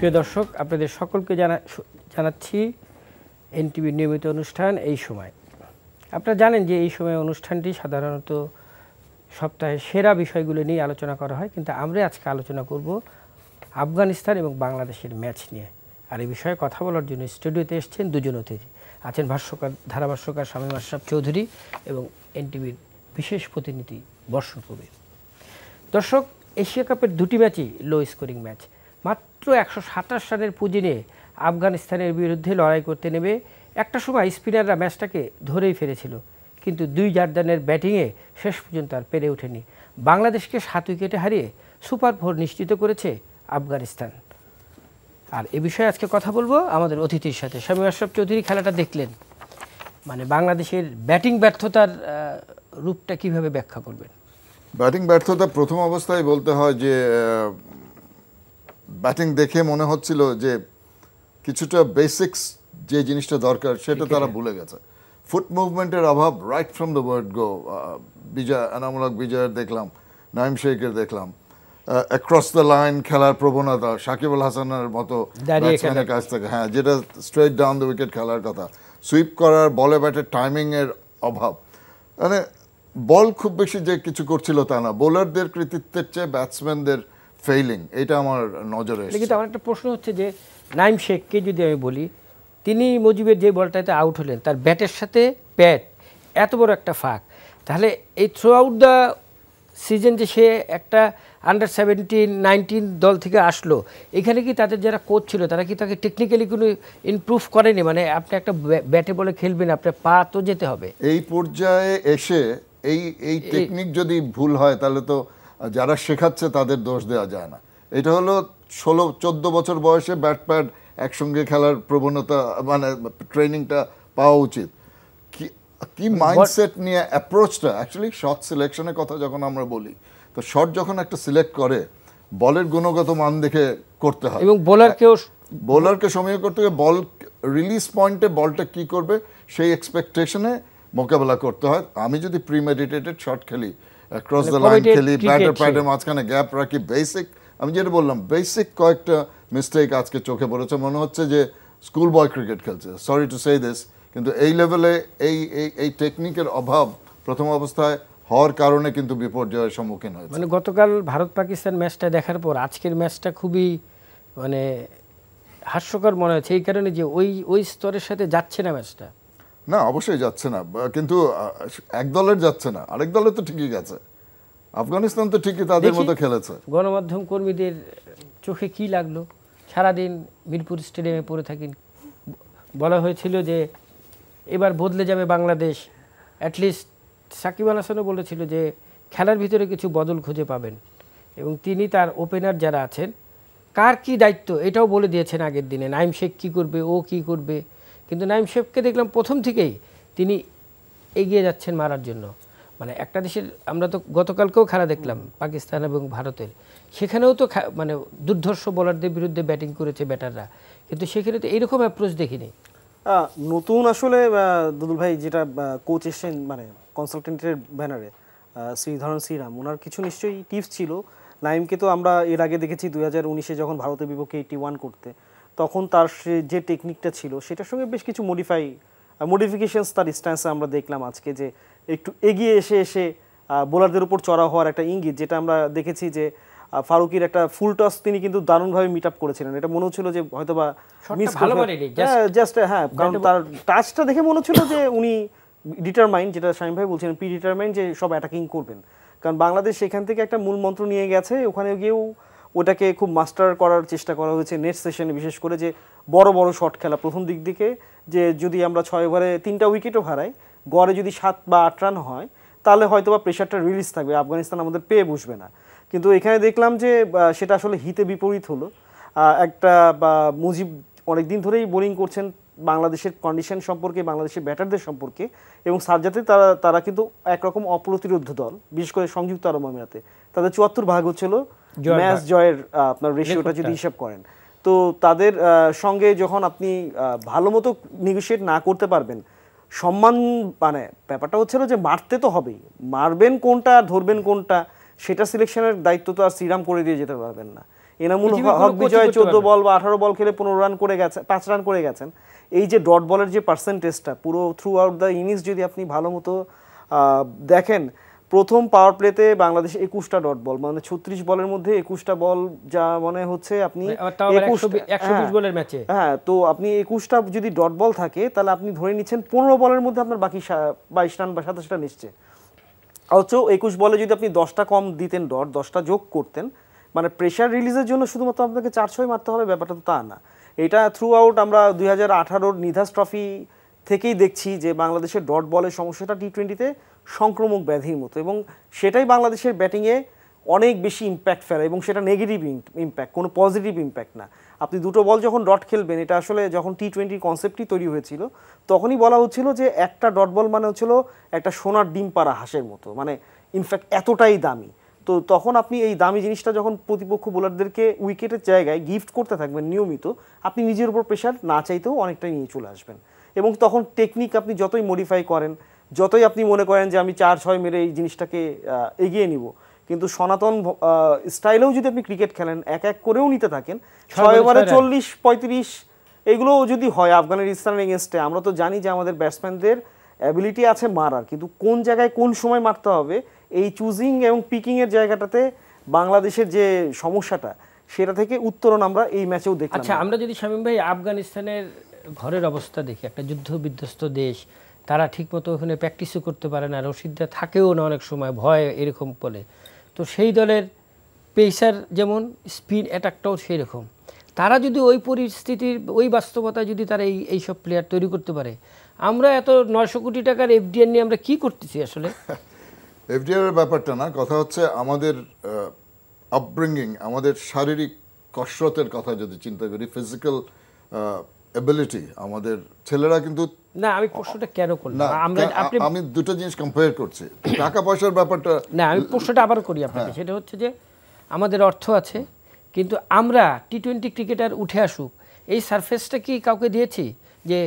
প্রিয় দর্শক, আপনাদের সকলকে জানাচ্ছি এনটিভির নিয়মিত অনুষ্ঠান এই সময়। আপনারা জানেন যে এই সময় অনুষ্ঠানটি সাধারণত সপ্তাহের সেরা বিষয়গুলো নিয়ে আলোচনা করা হয়, কিন্তু আমরা আজকে আলোচনা করব আফগানিস্তান এবং বাংলাদেশের ম্যাচ নিয়ে। আর এই বিষয়ে কথা বলার জন্য স্টুডিওতে এসেছেন দুজন অতিথি। আছেন ধারাভাষ্যকার শামীম আশরাফ চৌধুরী এবং এনটিভির বিশেষ প্রতিনিধি বর্ষণ কবির। দর্শক, এশিয়া কাপের দুটি ম্যাচই লো স্কোরিং ম্যাচ। মাত্র 127 রানের পুঁজি নিয়ে আফগানিস্তানের বিরুদ্ধে লড়াই করতে নেমে একটা সময় স্পিনাররা ম্যাচটাকে ধরেই ফেলেছিল, কিন্তু 2 জার্দানের ব্যাটিংয়ে শেষ পর্যন্ত আর পেরে ওঠেনি। বাংলাদেশকে 7 উইকেটে হারিয়ে সুপার 4 নিশ্চিত করেছে আফগানিস্তান। আর এ বিষয়ে আজকে কথা বলবো আমাদের অতিথির সাথে। শামীম আশরাফ চৌধুরী, খেলাটা দেখলেন, মানে বাংলাদেশের ব্যাটিং ব্যর্থতার রূপটা কিভাবে ব্যাখ্যা করবেন? ব্যাটিং ব্যর্থতা প্রথম অবস্থায় বলতে হয় যে ব্যাটিং দেখে মনে হচ্ছিল যে কিছুটা বেসিক্স যে জিনিসটা দরকার সেটা তারা ভুলে গেছে। ফুট মুভমেন্টের অভাব রাইট ফ্রম দ্য ওয়ার্ড গো। এনামূলক বিজয়ের দেখলাম, নাইম শেখের দেখলাম, অ্যাক্রস দ্য লাইন খেলার প্রবণতা, সাকিব আল হাসানের মতো ব্যাটসম্যানের কাছ থেকে, হ্যাঁ, যেটা স্ট্রেট ডাউন দ্য উইকেট খেলার কথা, সুইপ করার, বলে ব্যাটের টাইমিংয়ের অভাব। মানে বল খুব বেশি যে কিছু করছিল তা না, বোলারদের কৃতিত্বের চেয়ে ব্যাটসম্যানদের ফেইলিং, এটা আমার নজরে এসেছে। কিন্তু আমার একটা প্রশ্ন হচ্ছে যে নাইম শেখকে যদি আমি বলি, তিনি মুজিবের যে বলটাতে আউট হলেন, তার ব্যাটের সাথে প্যাট এত বড় একটা ফাঁক, তাহলে এই থ্রু আউট দ্য সিজন যে সে একটা আন্ডার 17-19 দল থেকে আসলো, এখানে কি তাদের যারা কোচ ছিল তারা কি তাকে টেকনিক্যালি কোনো ইমপ্রুভ করেনি? মানে আপনি একটা ব্যাটে বলে খেলবেন, আপনার পা তো যেতে হবে। এই পর্যায়ে এসে এই টেকনিক যদি ভুল হয় তাহলে তো যারা শেখাচ্ছে তাদের দোষ দেওয়া যায় না। এটা হলো 16-14 বছর বয়সে ব্যাট প্যাড একসঙ্গে খেলার প্রবণতা, মানে ট্রেনিংটা পাওয়া উচিত। কি মাইন্ডসেট নিয়ে অ্যাপ্রোচটা, অ্যাকচুয়ালি শট সিলেকশনের কথা যখন আমরা বলি, তো শট যখন একটা সিলেক্ট করে বলের গুণগত মান দেখে করতে হয়, এবং বোলারকে সময় করতে হবে, বল রিলিজ পয়েন্টে বলটা কি করবে সেই এক্সপেকটেশনে মোকাবেলা করতে হয়। আমি যদি প্রিমেডিটেটেড শট খেলি, ক্রস দ্য লাইন খেলি, ব্যাটার প্যাডের মাঝখানে গ্যাপ রাখি, বেসিক, আমি যেটা বললাম, বেসিক কয়েকটা মিস্টেক আজকে চোখে পড়েছে। মনে হচ্ছে যে স্কুল বয় ক্রিকেট খেলছে, সরি টু সে দিস, কিন্তু এই লেভেলে এই টেকনিকের অভাব প্রথম অবস্থায় হওয়ার কারণে কিন্তু বিপর্যয়ের সম্মুখীন হয়েছে। মানে গতকাল ভারত পাকিস্তান ম্যাচটা দেখার পর আজকের ম্যাচটা খুবই মানে হাস্যকর মনে হচ্ছে, এই কারণে যে ওই স্তরের সাথে যাচ্ছে না ম্যাচটা। না, অবশ্যই যাচ্ছে না, কিন্তু এক দলের যাচ্ছে না, আরেক দলের তো ঠিকই গেছে। আফগানিস্তান তো ঠিকই তাদের মতো খেলেছে। গণমাধ্যম কর্মীদের চোখে কি লাগলো? সারাদিন মিরপুর স্টেডিয়ামে পড়ে থাকি, বলা হয়েছিল যে এবার বদলে যাবে বাংলাদেশ। অ্যাটলিস্ট সাকিব আল হাসানও বলেছিল যে খেলার ভিতরে কিছু বদল খুঁজে পাবেন, এবং তিনি তার ওপেনার যারা আছেন কার কি দায়িত্ব এটাও বলে দিয়েছেন আগের দিনে। নাইম শেখ কী করবে, ও কি করবে, কিন্তু নাইম শেখকে দেখলাম প্রথম থেকেই তিনি এগিয়ে যাচ্ছেন মারার জন্য। মানে একটা দেশের, আমরা তো গতকালকেও খেলা দেখলাম পাকিস্তান এবং ভারতের, সেখানেও তো মানে দুর্ধর্ষ বোলারদের বিরুদ্ধে ব্যাটিং করেছে ব্যাটাররা, কিন্তু সেখানে তো এইরকম অ্যাপ্রোচ দেখিনি। নতুন আসলে দুদুল ভাই, যেটা কোচ এসছেন মানে কনসালটেন্টের ব্যানারে, শ্রীধরন শ্রীরাম, ওনার কিছু নিশ্চয়ই টিপস ছিল। নাইমকে তো আমরা এর আগে দেখেছি 2019-এ যখন ভারতের বিপক্ষে 81 করতে, তখন তার যে টেকনিকটা ছিল সেটার সঙ্গে বেশ কিছু মডিফিকেশনস তার স্ট্যান্সে আমরা দেখলাম আজকে, যে একটু এগিয়ে এসে বোলারদের উপর চড়া হওয়ার একটা ইঙ্গিত, যেটা আমরা দেখেছি যে ফারুকির একটা ফুল টস তিনি কিন্তু দারুণভাবে মিট আপ করেছিলেন। এটা মনে হচ্ছিল যে হয়তো বা মিস জাস্ট, হ্যাঁ, কারণ তার টাচটা দেখে মনে হচ্ছিল যে উনি ডিটারমাইন্ড, যেটা শামীম ভাই বলছিলেন, ডিটারমাইন্ড যে সব অ্যাটাকিং করবেন। কারণ বাংলাদেশ সেখান থেকে একটা মূল মন্ত্র নিয়ে গেছে, ওখানে গিয়েও ওটাকে খুব মাস্টার করার চেষ্টা করা হয়েছে নেক্সট সেশনে, বিশেষ করে যে বড় বড় শট খেলা প্রথম দিকে, যে যদি আমরা 6 ওভারে 3টা উইকেটও হারাই, গড়ে যদি 7 বা 8 রান হয়, তাহলে হয়তো বা প্রেশারটা রিলিজ থাকবে, আফগানিস্তান আমাদের পেয়ে বসবে না। কিন্তু এখানে দেখলাম যে সেটা আসলে হিতে বিপরীত হলো। একটা মুজিব অনেকদিন ধরেই বোলিং করছেন বাংলাদেশের কন্ডিশন সম্পর্কে, বাংলাদেশের ব্যাটারদের সম্পর্কে, এবং সার্জাতে তারা কিন্তু একরকম অপ্রতিরোধ্য দল, বিশেষ করে সংযুক্ত আরব আমিরাতে তাদের 74 ভাগ হচ্ছিল ম্যাচ জয়ের আপনার রেশিওটা যদি হিসাব করেন। তো তাদের সঙ্গে যখন আপনি ভালো মতো নেগোশিয়েট না করতে পারবেন, সম্মান, মানে ব্যাপারটা হচ্ছিল যে মারতে তো হবেই, মারবেন কোনটা ধরবেন কোনটা সেটা সিলেকশনের দায়িত্ব তো আর শ্রীরাম করে দিয়ে যেতে পারবেন না। এনামুল পৃথিবীর হক কোনো বিজয় কোচই করতে 14 পারবে বল বা 18 বল খেলে 15 রান করে গেছে, 5 রান করে গেছেন। এই যে ডট বলের যে পার্সেন্টেজটা পুরো থ্রু আউট দ্য ইনিংস যদি আপনি ভালো মতো দেখেন, প্রথম পাওয়ার প্লেতে বাংলাদেশ 21টা ডট বল, মানে 36 বলের মধ্যে 21টা বল, যা মনে হচ্ছে আপনি তাও আবার 120 বলের ম্যাচে। হ্যাঁ, তো আপনি 21টা যদি ডট বল থাকে তাহলে আপনি ধরে নিচ্ছেন 15 বলের মধ্যে আপনার বাকি 22 রান বা 27 রান এসছে। অথচ 21 বলে যদি আপনি 10টা কম দিতেন, ডট 10টা যোগ করতেন, মানে প্রেশার রিলিজের জন্য শুধুমাত্র আপনাকে 4-6 মারতে হবে, ব্যাপারটা তো তা না। এটা থ্রু আউট আমরা 2018-র নিধাস ট্রফি থেকেই দেখছি যে বাংলাদেশের ডট বলের সমস্যাটা টি-20তে সংক্রমক ব্যাধির মতো, এবং সেটাই বাংলাদেশের ব্যাটিংয়ে অনেক বেশি ইম্প্যাক্ট ফেলে, এবং সেটা নেগেটিভ ইম্প্যাক্ট, কোনো পজিটিভ ইম্প্যাক্ট না। আপনি দুটো বল যখন ডট খেলবেন, এটা আসলে যখন টি-20 কনসেপ্টই তৈরি হয়েছিল তখনই বলা হচ্ছিল যে একটা ডট বল মানে হচ্ছিল একটা সোনার ডিম পাড়া হাঁসের মতো, মানে ইনফ্যাক্ট এতটাই দামি। তো তখন আপনি এই দামি জিনিসটা যখন প্রতিপক্ষ বোলারদেরকে উইকেটের জায়গায় গিফট করতে থাকবেন নিয়মিত, আপনি নিজের উপর প্রেশার না চাইতেও অনেকটাই নিয়ে চলে আসবেন। এবং তখন টেকনিক আপনি যতই মডিফাই করেন, যতই আপনি মনে করেন যে আমি 4-6 মেরে এই জিনিসটাকে এগিয়ে নিব, কিন্তু সনাতন স্টাইলেও যদি আপনি ক্রিকেট খেলেন, এক এক করেও নিতে থাকেন, 6 ওভারে 40-35 এগুলো যদি হয় আফগানিস্তানের এগেনস্টে, আমরা তো জানি যে আমাদের ব্যাটসম্যানদের অ্যাবিলিটি আছে মারার, কিন্তু কোন জায়গায় কোন সময় মারতে হবে, এই চুজিং এবং পিকিংয়ের জায়গাটাতে বাংলাদেশের যে সমস্যাটা, সেটা থেকে উত্তরণ আমরা এই ম্যাচেও দেখলাম। আচ্ছা, আমরা যদি শামীম ভাই আফগানিস্তানের ঘরের অবস্থা দেখি, একটা যুদ্ধ বিধ্বস্ত দেশ, তারা ঠিকমতো ওখানে প্র্যাকটিসও করতে পারে না, রশিদরা থাকেও না অনেক সময়, ভয় এরকম বলে। তো সেই দলের পেসার যেমন, স্পিন অ্যাটাকটাও সেই রকম। তারা যদি ওই পরিস্থিতির, ওই বাস্তবতায় যদি তারা এইসব প্লেয়ার তৈরি করতে পারে, আমরা এত 900 কোটি টাকার এফডিআর নিয়ে আমরা কি করতেছি আসলে? এফডিআর এর ব্যাপারটা না, কথা হচ্ছে আমাদের আপব্রিঙ্গিং, আমাদের শারীরিক কসরতের কথা যদি চিন্তা করি, ফিজিক্যাল এবিলিটি, আমাদের ছেলেরা কিন্তু না, আমি প্রশ্নটা কেন করলাম, না, আপনি আমি দুটো জিনিস কম্পেয়ার করছি, টাকা পয়সার ব্যাপারটা না, আমি প্রশ্নটা আবার করি আপনাকে। সেটা হচ্ছে যে আমাদের অর্থ আছে, কিন্তু আমরা টি-20 ক্রিকেটার উঠে আসুক, এই সারফেসটা কি কাউকে দিয়েছি যে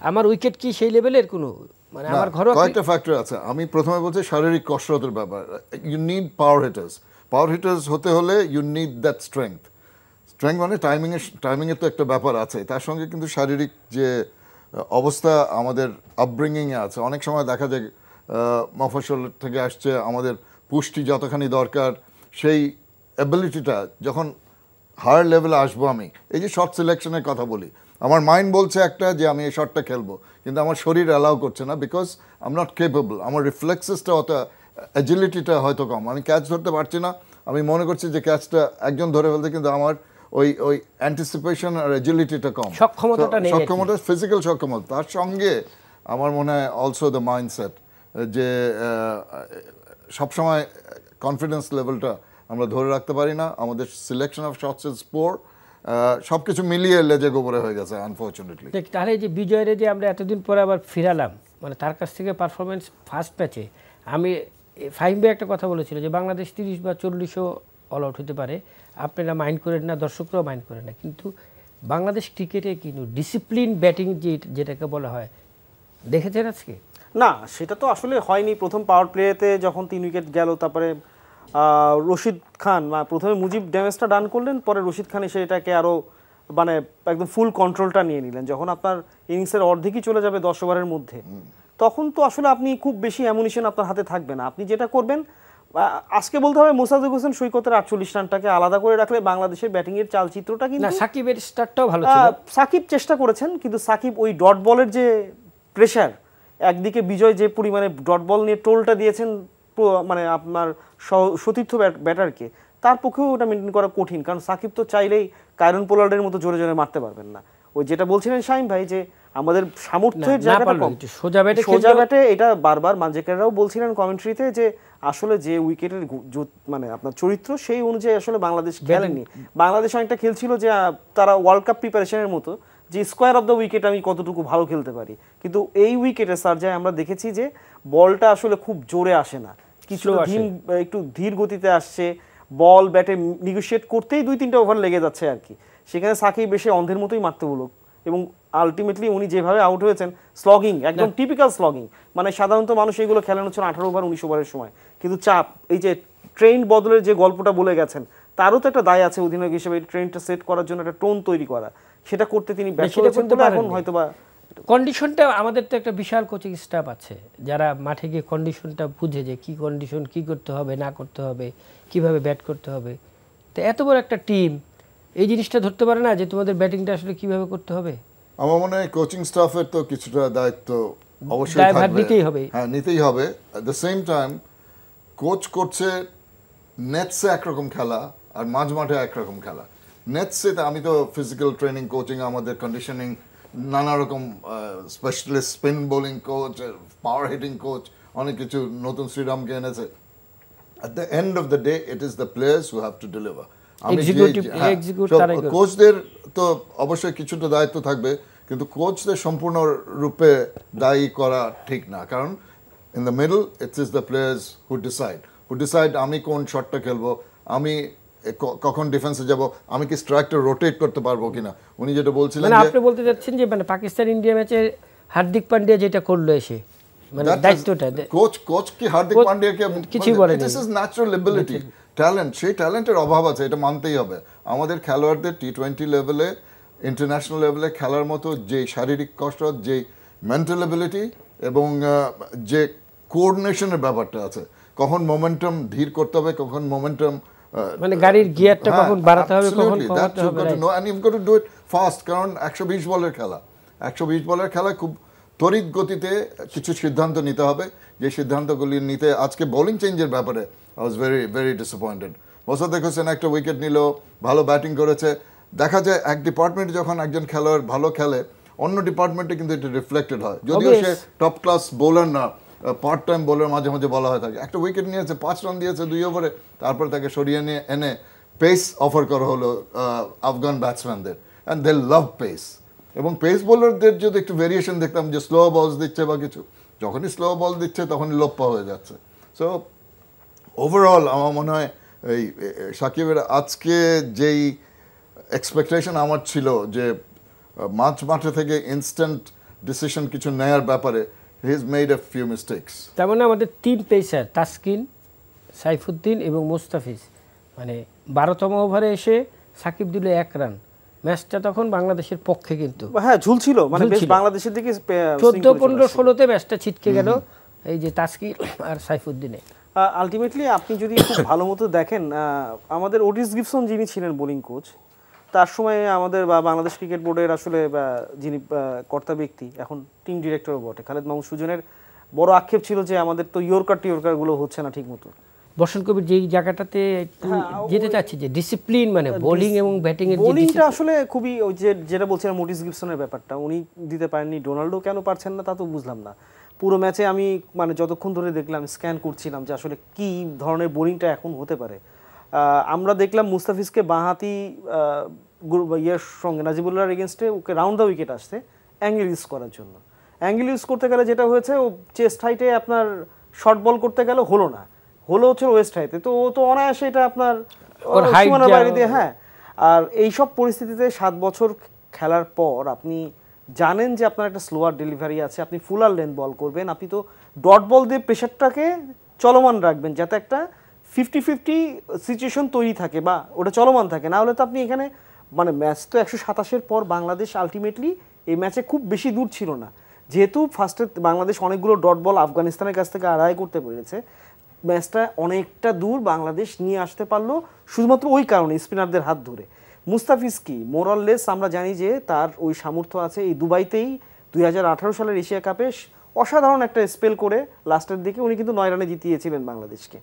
আমার উইকেট কি সেই লেভেলের কোনো, মানে আমার ঘরোয়া কয়েকটা ফ্যাক্টর আছে। আমি প্রথমে বলছি শারীরিক কসরতের ব্যাপার। You need power hitters. Power hitters হতে হলে you need that strength. Strength মানে টাইমিংয়ের তো একটা ব্যাপার আছে, তার সঙ্গে কিন্তু শারীরিক যে অবস্থা আমাদের আপব্রিঙ্গিংয়ে আছে। অনেক সময় দেখা যায় মফস্বল থেকে আসছে, আমাদের পুষ্টি যতখানি দরকার, সেই অ্যাবিলিটিটা যখন হায়ার লেভেলে আসবো, আমি এই যে শট সিলেকশনের কথা বলি, আমার মাইন্ড বলছে একটা যে আমি এই শটটা খেলবো, কিন্তু আমার শরীর অ্যালাউ করছে না, because I am not capable. আমার রিফ্লেক্সেসটা অত, অ্যাজিলিটিটা হয়তো কম, আমি ক্যাচ ধরতে পারছি না। আমি মনে করছি যে ক্যাচটা একজন ধরে ফেলতে, কিন্তু আমার ওই অ্যান্টিসিপেশন আর অ্যাজিলিটিটা কম, সক্ষমতা, ফিজিক্যাল সক্ষমতা। তার সঙ্গে আমার মনে হয় অলসো দ্য মাইন্ডসেট, যে সবসময় কনফিডেন্স লেভেলটা আমরা ধরে রাখতে পারি না। আমাদের selection of shots is poor, সব কিছু মিলিয়ে লেজে গোবরে হয়ে গেছে আনফর্চুনেটলি। তাহলে যে বিজয়ের যে আমরা এতদিন পরে আবার ফিরালাম, মানে তার কাছ থেকে পারফরমেন্স ফার্স্ট ম্যাচে, আমি ফাহিম ভাই একটা কথা বলেছিল যে বাংলাদেশ 30 বা 40ও অল আউট হতে পারে, আপনারা মাইন্ড করেন না, দর্শকরাও মাইন্ড করেন না, কিন্তু বাংলাদেশ ক্রিকেটে কিন্তু ডিসিপ্লিন ব্যাটিং যেটাকে বলা হয়, দেখেছেন আজকে? না, সেটা তো আসলে হয়নি। প্রথম পাওয়ার প্লেতে যখন 3 উইকেট গেল, তারপরে রশিদ খান প্রথমে মুজিব ড্যামেজটা ডান করলেন, পরে রশিদ খান এসে এটাকে আরও মানে একদম ফুল কন্ট্রোলটা নিয়ে নিলেন। যখন আপনার ইনিংসের অর্ধেকই চলে যাবে 10 ওভারের মধ্যে, তখন তো আসলে আপনি খুব বেশি অ্যামুনিশন আপনার হাতে থাকবে না। আপনি যেটা করবেন, আজকে বলতে হবে মোসাদ্দেক হোসেন সৈকতের 48 রানটাকে আলাদা করে রাখলে বাংলাদেশের ব্যাটিংয়ের চালচিত্রটা কিন্তু, না, সাকিবের স্টার্টটাও ভালো ছিল। সাকিব চেষ্টা করেছেন, কিন্তু সাকিব ওই ডট বলের যে প্রেশার, একদিকে বিজয় যে পরিমাণে ডট বল নিয়ে টোলটা দিয়েছেন মানে আপনার সতীর্থ ব্যাটারকে, তার পক্ষেও ওটা মেনটেন করা কঠিন, কারণ সাকিব তো চাইলেই কায়রন পোলার্ডের মতো জোরে জোরে মারতে পারবেন না। ওই যেটা বলছিলেন শাহিম ভাই, যে আমাদের সামর্থ্যের জায়গাটা কম, সোজা ব্যাটে, এটা বারবার মানজেকাররাও বলছিলেন কমেন্ট্রিতে, যে আসলে যে উইকেটের মানে আপনার চরিত্র, সেই অনুযায়ী আসলে বাংলাদেশ খেলেননি। বাংলাদেশ অনেকটা খেলছিল যে তারা ওয়ার্ল্ড কাপ প্রিপারেশনের মতো, যে স্কোয়ার অফ দ্য উইকেট আমি কতটুকু ভালো খেলতে পারি, কিন্তু এই উইকেটে সার্জায় আমরা দেখেছি যে বলটা আসলে খুব জোরে আসে না, কিছু একটু ধীর গতিতে আসছে, বল ব্যাটে নিগোশিয়েট করতেই 2-3টা ওভার লেগে যাচ্ছে আর কি। সেখানে সাকিব এসে অন্ধের মতোই মারতে হলো, এবং আলটিমেটলি উনি যেভাবে আউট হয়েছেন, স্লগিং, একদম টিপিক্যাল স্লগিং, মানে সাধারণত মানুষ এইগুলো খেলানো হচ্ছেন 18 ওভার 19 ওভারের সময়, কিন্তু চাপ, এই যে ট্রেন বদলের যে গল্পটা বলে গেছেন, তারও তো একটা দায় আছে অধিনায়ক হিসেবে ট্রেনটা সেট করার জন্য একটা টোন তৈরি করা, সেটা করতে তিনি ব্যর্থ সেটা হয়েছেন করতে বলে এখন পারেননি। হয়তোবা কন্ডিশনটা আমাদের তো একটা বিশাল কোচিং স্টাফ আছে যারা মাঠে গিয়ে কন্ডিশনটা বুঝে যে কি কন্ডিশন কি করতে হবে না করতে হবে, কিভাবে ব্যাট করতে হবে। তো এত বড় একটা টিম এই জিনিসটা ধরতে পারে না যে তোমাদের ব্যাটিংটা আসলে কিভাবে করতে হবে। আমার মনে হয় কোচিং স্টাফের তো কিছুটা দায়িত্ব অবশ্যই দায়ভার থাকবে, নিতেই হবে। হ্যাঁ নিতেই হবে। At the same time coach করছে নেটসে একরকম খেলা আর মাঝ মাঠে একরকম খেলা। নেটসে আমি তো ফিজিক্যাল ট্রেনিং কোচিং, আমাদের কন্ডিশনিং, নানা রকম স্পেশালিস্ট স্পিন বোলিং কোচ, পাওয়ার হিটিং কোচ, অনেক কিছু নতুন শ্রীরামকে এনেছে। At the end of the day, it is the players who have to deliver. কোচদের তো অবশ্যই কিছুটা দায়িত্ব থাকবে, কিন্তু কোচদের সম্পূর্ণ রূপে দায়ী করা ঠিক না, কারণ in the middle it's is the players who decide আমি কোন শটটা খেলবো, আমি কখন ডিফেন্সে যাব, আমি কি স্ট্রাইকটা রোটেট করতে পারবো কিনা। উনি যেটা বলছিলেন মানে যে আপনি বলতে যাচ্ছেন যে মানে পাকিস্তান ইন্ডিয়া ম্যাচে হার্দিক পান্ডিয়া যেটা করলো এসে মানে দায়িত্বটা কোচ কি হার্দিক পান্ডিয়াকে কিছুই বলেনি। This is natural ability, talent, সেই ট্যালেন্টের অভাব আছে, এটা মানতেই হবে। আমাদের খেলোয়াড়দের টি-20 লেভেলে, ইন্টারন্যাশনাল লেভেলে খেলার মতো যে শারীরিক কসরত, যে মেন্টাল এবিলিটি এবং যে কোঅর্ডিনেশনের ব্যাপারটা আছে, কখন মোমেন্টাম ধীর করতে হবে, কখন মোমেন্টাম মানে গাড়ির গিয়ারটা কখন বাড়াতে হবে, কখন কমাতে হবে, and you've got to do it fast, কারণ 120 বলের খেলা, 120 বলের খেলা খুব তড়িৎ গতিতে কিছু সিদ্ধান্ত নিতে হবে, যে সিদ্ধান্তগুলি নিতে আজকে বোলিং চেঞ্জের ব্যাপারে I was very very disappointed. Mosaddek Hossain একটা উইকেট নিল, ভালো ব্যাটিং করেছে, দেখা যায় এক ডিপার্টমেন্টে যখন একজন খেলোয়াড় ভালো খেলে অন্য ডিপার্টমেন্টে কিন্তু এটা রিফ্লেক্টেড হয়, যদিও সে টপ ক্লাস বোলার না, পার্ট টাইম বোলার মাঝে মাঝে বলা হয়ে থাকে। একটা উইকেট নিয়েছে, 5 রান দিয়েছে 2 ওভারে, তারপরে তাকে সরিয়ে নিয়ে এনে পেস অফার করা হলো আফগান ব্যাটসম্যানদের, অ্যান্ড দে লাভ পেস। এবং পেস বোলারদের যদি একটু ভেরিয়েশন দেখতাম যে স্লো বলস দিচ্ছে বা কিছু, যখনই স্লো বল দিচ্ছে তখনই লোপ্পা হয়ে যাচ্ছে। সো ওভারঅল আমার মনে হয় এই সাকিবের আজকে যেই এক্সপেকটেশন আমার ছিল যে মাঠে থেকে ইনস্ট্যান্ট ডিসিশন কিছু নেয়ার ব্যাপারে, he is made a few mistakes. তার মানে আমাদের 3 পেসার তাসকিন, সাইফুদ্দিন এবং মুস্তাফিজ মানে 12তম ওভারে এসে সাকিব দিল 1 রান, ম্যাচটা তখন বাংলাদেশের পক্ষে কিন্তু হ্যাঁ ঝুলছিল, মানে বেশ বাংলাদেশের দিকে 14, 15, 16তে ম্যাচটা ছিটকে গেল এই যে তাসকিন আর সাইফুদ্দিনে। আলটিমেটলি আপনি যদি খুব ভালো মতো দেখেন, আমাদের ওটিস গিবসন যিনি ছিলেন বোলিং কোচ, তার সময় আমাদের বাংলাদেশ ক্রিকেট বোর্ডের আসলে যিনি কর্তা ব্যক্তি, এখন টিম ডিরেক্টরও বটে, খালেদ মাহমুদ সুজনের বড় আক্ষেপ ছিল যে আমাদের তো ইয়র্কারগুলো হচ্ছে না ঠিক মতো। বসন্ত কবির যেই জায়গাটাতে যেতে চাচ্ছি যে ডিসিপ্লিন, মানে বোলিং এবং ব্যাটিং এর বোলিংটা আসলে খুবই, ওই যে যেটা বলছিলাম ওটিস গিবসনের ব্যাপারটা, উনি দিতে পারেননি, ডোনাল্ডো কেন পারছেন না তা তো বুঝলাম না। পুরো ম্যাচে আমি মানে যতক্ষণ ধরে দেখলাম স্ক্যান করছিলাম যে আসলে কি ধরনের বোলিংটা এখন হতে পারে। আমরা দেখলাম মুস্তাফিজকে বাঁহাতি ইয়ের সঙ্গে নাজিবুল্লাহর এগেনস্টে ওকে রাউন্ড দ্য উইকেট আসছে অ্যাঙ্গেল ইউজ করার জন্য। অ্যাঙ্গেল ইউজ করতে গেলে যেটা হয়েছে, ও চেস্ট হাইটে আপনার শর্ট বল করতে গেল, হলো হচ্ছে ওয়েস্ট হাইতে, তো ও তো অনায়াসে এটা আপনার সীমানার বাইরে দিয়ে। হ্যাঁ, আর এইসব পরিস্থিতিতে 7 বছর খেলার পর আপনি জানেন যে আপনার একটা স্লোয়ার ডেলিভারি আছে, আপনি ফুলার লেন্থ বল করবেন, আপনি তো ডট বল দিয়ে প্রেশারটাকে চলমান রাখবেন যাতে একটা 50-50 সিচুয়েশন তৈরি থাকে বা ওটা চলমান থাকে, না হলে তো আপনি এখানে মানে ম্যাচ তো 127-এর পর বাংলাদেশ আলটিমেটলি এই ম্যাচে খুব বেশি দূর ছিল না, যেহেতু ফার্স্টে বাংলাদেশ অনেকগুলো ডট বল আফগানিস্তানের কাছ থেকে আদায় করতে পেরেছে, ম্যাচটা অনেকটা দূর বাংলাদেশ নিয়ে আসতে পারলো শুধুমাত্র ওই কারণে স্পিনারদের হাত ধরে। মুস্তাফিজ কি মোরাললেস আমরা জানি যে তার ওই সামর্থ্য আছে, এই দুবাইতেই 2018 সালের এশিয়া কাপে অসাধারণ একটা স্পেল করে লাস্টের দিকে উনি কিন্তু 9 রানে জিতিয়েছিলেন বাংলাদেশকে,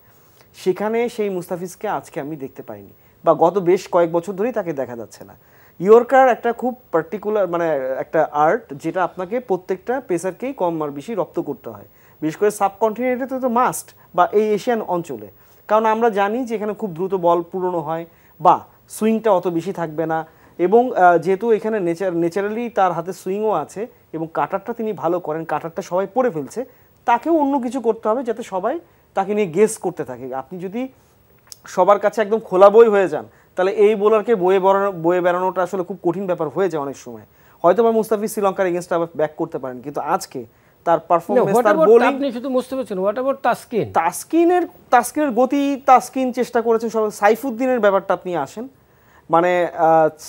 সেখানে সেই মুস্তাফিজকে আজকে আমি দেখতে পাইনি, বা গত বেশ কয়েক বছর ধরেই তাকে দেখা যাচ্ছে না। ইয়র্কার একটা খুব পার্টিকুলার মানে একটা আর্ট, যেটা আপনাকে প্রত্যেকটা পেসারকেই কম আর বেশি রপ্ত করতে হয়, বিশেষ করে সাবকন্টিনেন্টে তো মাস্ট, বা এই এশিয়ান অঞ্চলে, কারণ আমরা জানি যে এখানে খুব দ্রুত বল পুরনো হয় বা সুইংটা অত বেশি থাকবে না, এবং যেহেতু এখানে ন্যাচারালি তার হাতে সুইংও আছে এবং কাটারটা তিনি ভালো করেন, কাটারটা সবাই পড়ে ফেলছে, তাকেও অন্য কিছু করতে হবে যাতে সবাই তাকে নিয়ে গেস করতে থাকে। আপনি যদি সবার কাছে একদম খোলা বই হয়ে যান, তাহলে এই বোলারকে বয়ে বেড়ানোটা আসলে খুব কঠিন ব্যাপার হয়ে যায় অনেক সময়। হয়তো বা মুস্তাফিজ শ্রীলঙ্কার এগেনস্টে আবার ব্যাক করতে পারেন, কিন্তু আজকে তার পারফরম্যান্স, তার বোলিং। আপনি শুধু মুস্তাফিজ, হোয়াট অ্যাবাউট তাসকিন? তাসকিনের গতি, তাসকিন চেষ্টা করেছেন সব। সাইফুদ্দিনের ব্যাপারটা আপনি আসেন, মানে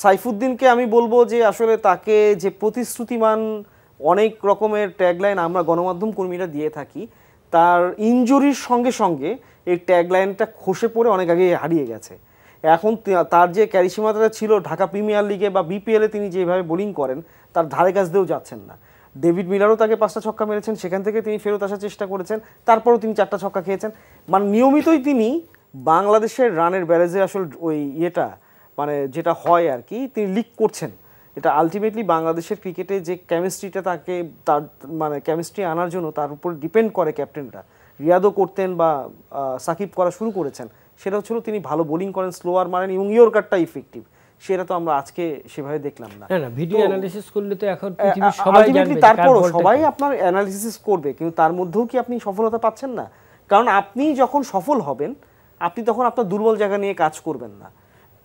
সাইফুদ্দিনকে আমি বলবো যে আসলে তাকে যে প্রতিশ্রুতিমান অনেক রকমের ট্যাগলাইন আমরা গণমাধ্যম কর্মীরা দিয়ে থাকি, তার ইনজুরির সঙ্গে সঙ্গে এই ট্যাগলাইনটা খসে পড়ে অনেক আগে হারিয়ে গেছে। এখন তার যে ক্যারিসমাটা ছিল ঢাকা প্রিমিয়ার লিগে বা বিপিএলে তিনি যেভাবে বোলিং করেন, তার ধারে কাছ দিয়েও যাচ্ছেন না। ডেভিড মিলারও তাকে 5টা ছক্কা মেরেছেন, সেখান থেকে তিনি ফেরত আসার চেষ্টা করেছেন, তারপরও তিনি 4টা ছক্কা খেয়েছেন। মানে নিয়মিতই তিনি বাংলাদেশের রানের ব্যারেজে আসলে ওই ইয়েটা মানে যেটা হয় আর কি, তিনি লিক করছেন। এটা আলটিমেটলি বাংলাদেশের ক্রিকেটে যে কেমিস্ট্রিটা তাকে তার মানে কেমিস্ট্রি আনার জন্য তার উপর ডিপেন্ড করে ক্যাপ্টেনরা। রিয়াদও করতেন বা সাকিব করা শুরু করেছেন, সেটা হচ্ছিল তিনি ভালো বোলিং করেন, স্লোয়ার মারেন এবং ইয়র্কারটা ইফেক্টিভ। সেটা তো আমরা আজকে সেভাবে দেখলাম না। না ভিডিও অ্যানালিসিস করলে তো এখন পৃথিবীর সবাই জানবে, তারপরও সবাই আপনার অ্যানালিসিস করবে, কিন্তু তার মধ্যেও কি আপনি সফলতা পাচ্ছেন না? কারণ আপনি যখন সফল হবেন, আপনি তখন আপনার দুর্বল জায়গা নিয়ে কাজ করবেন না।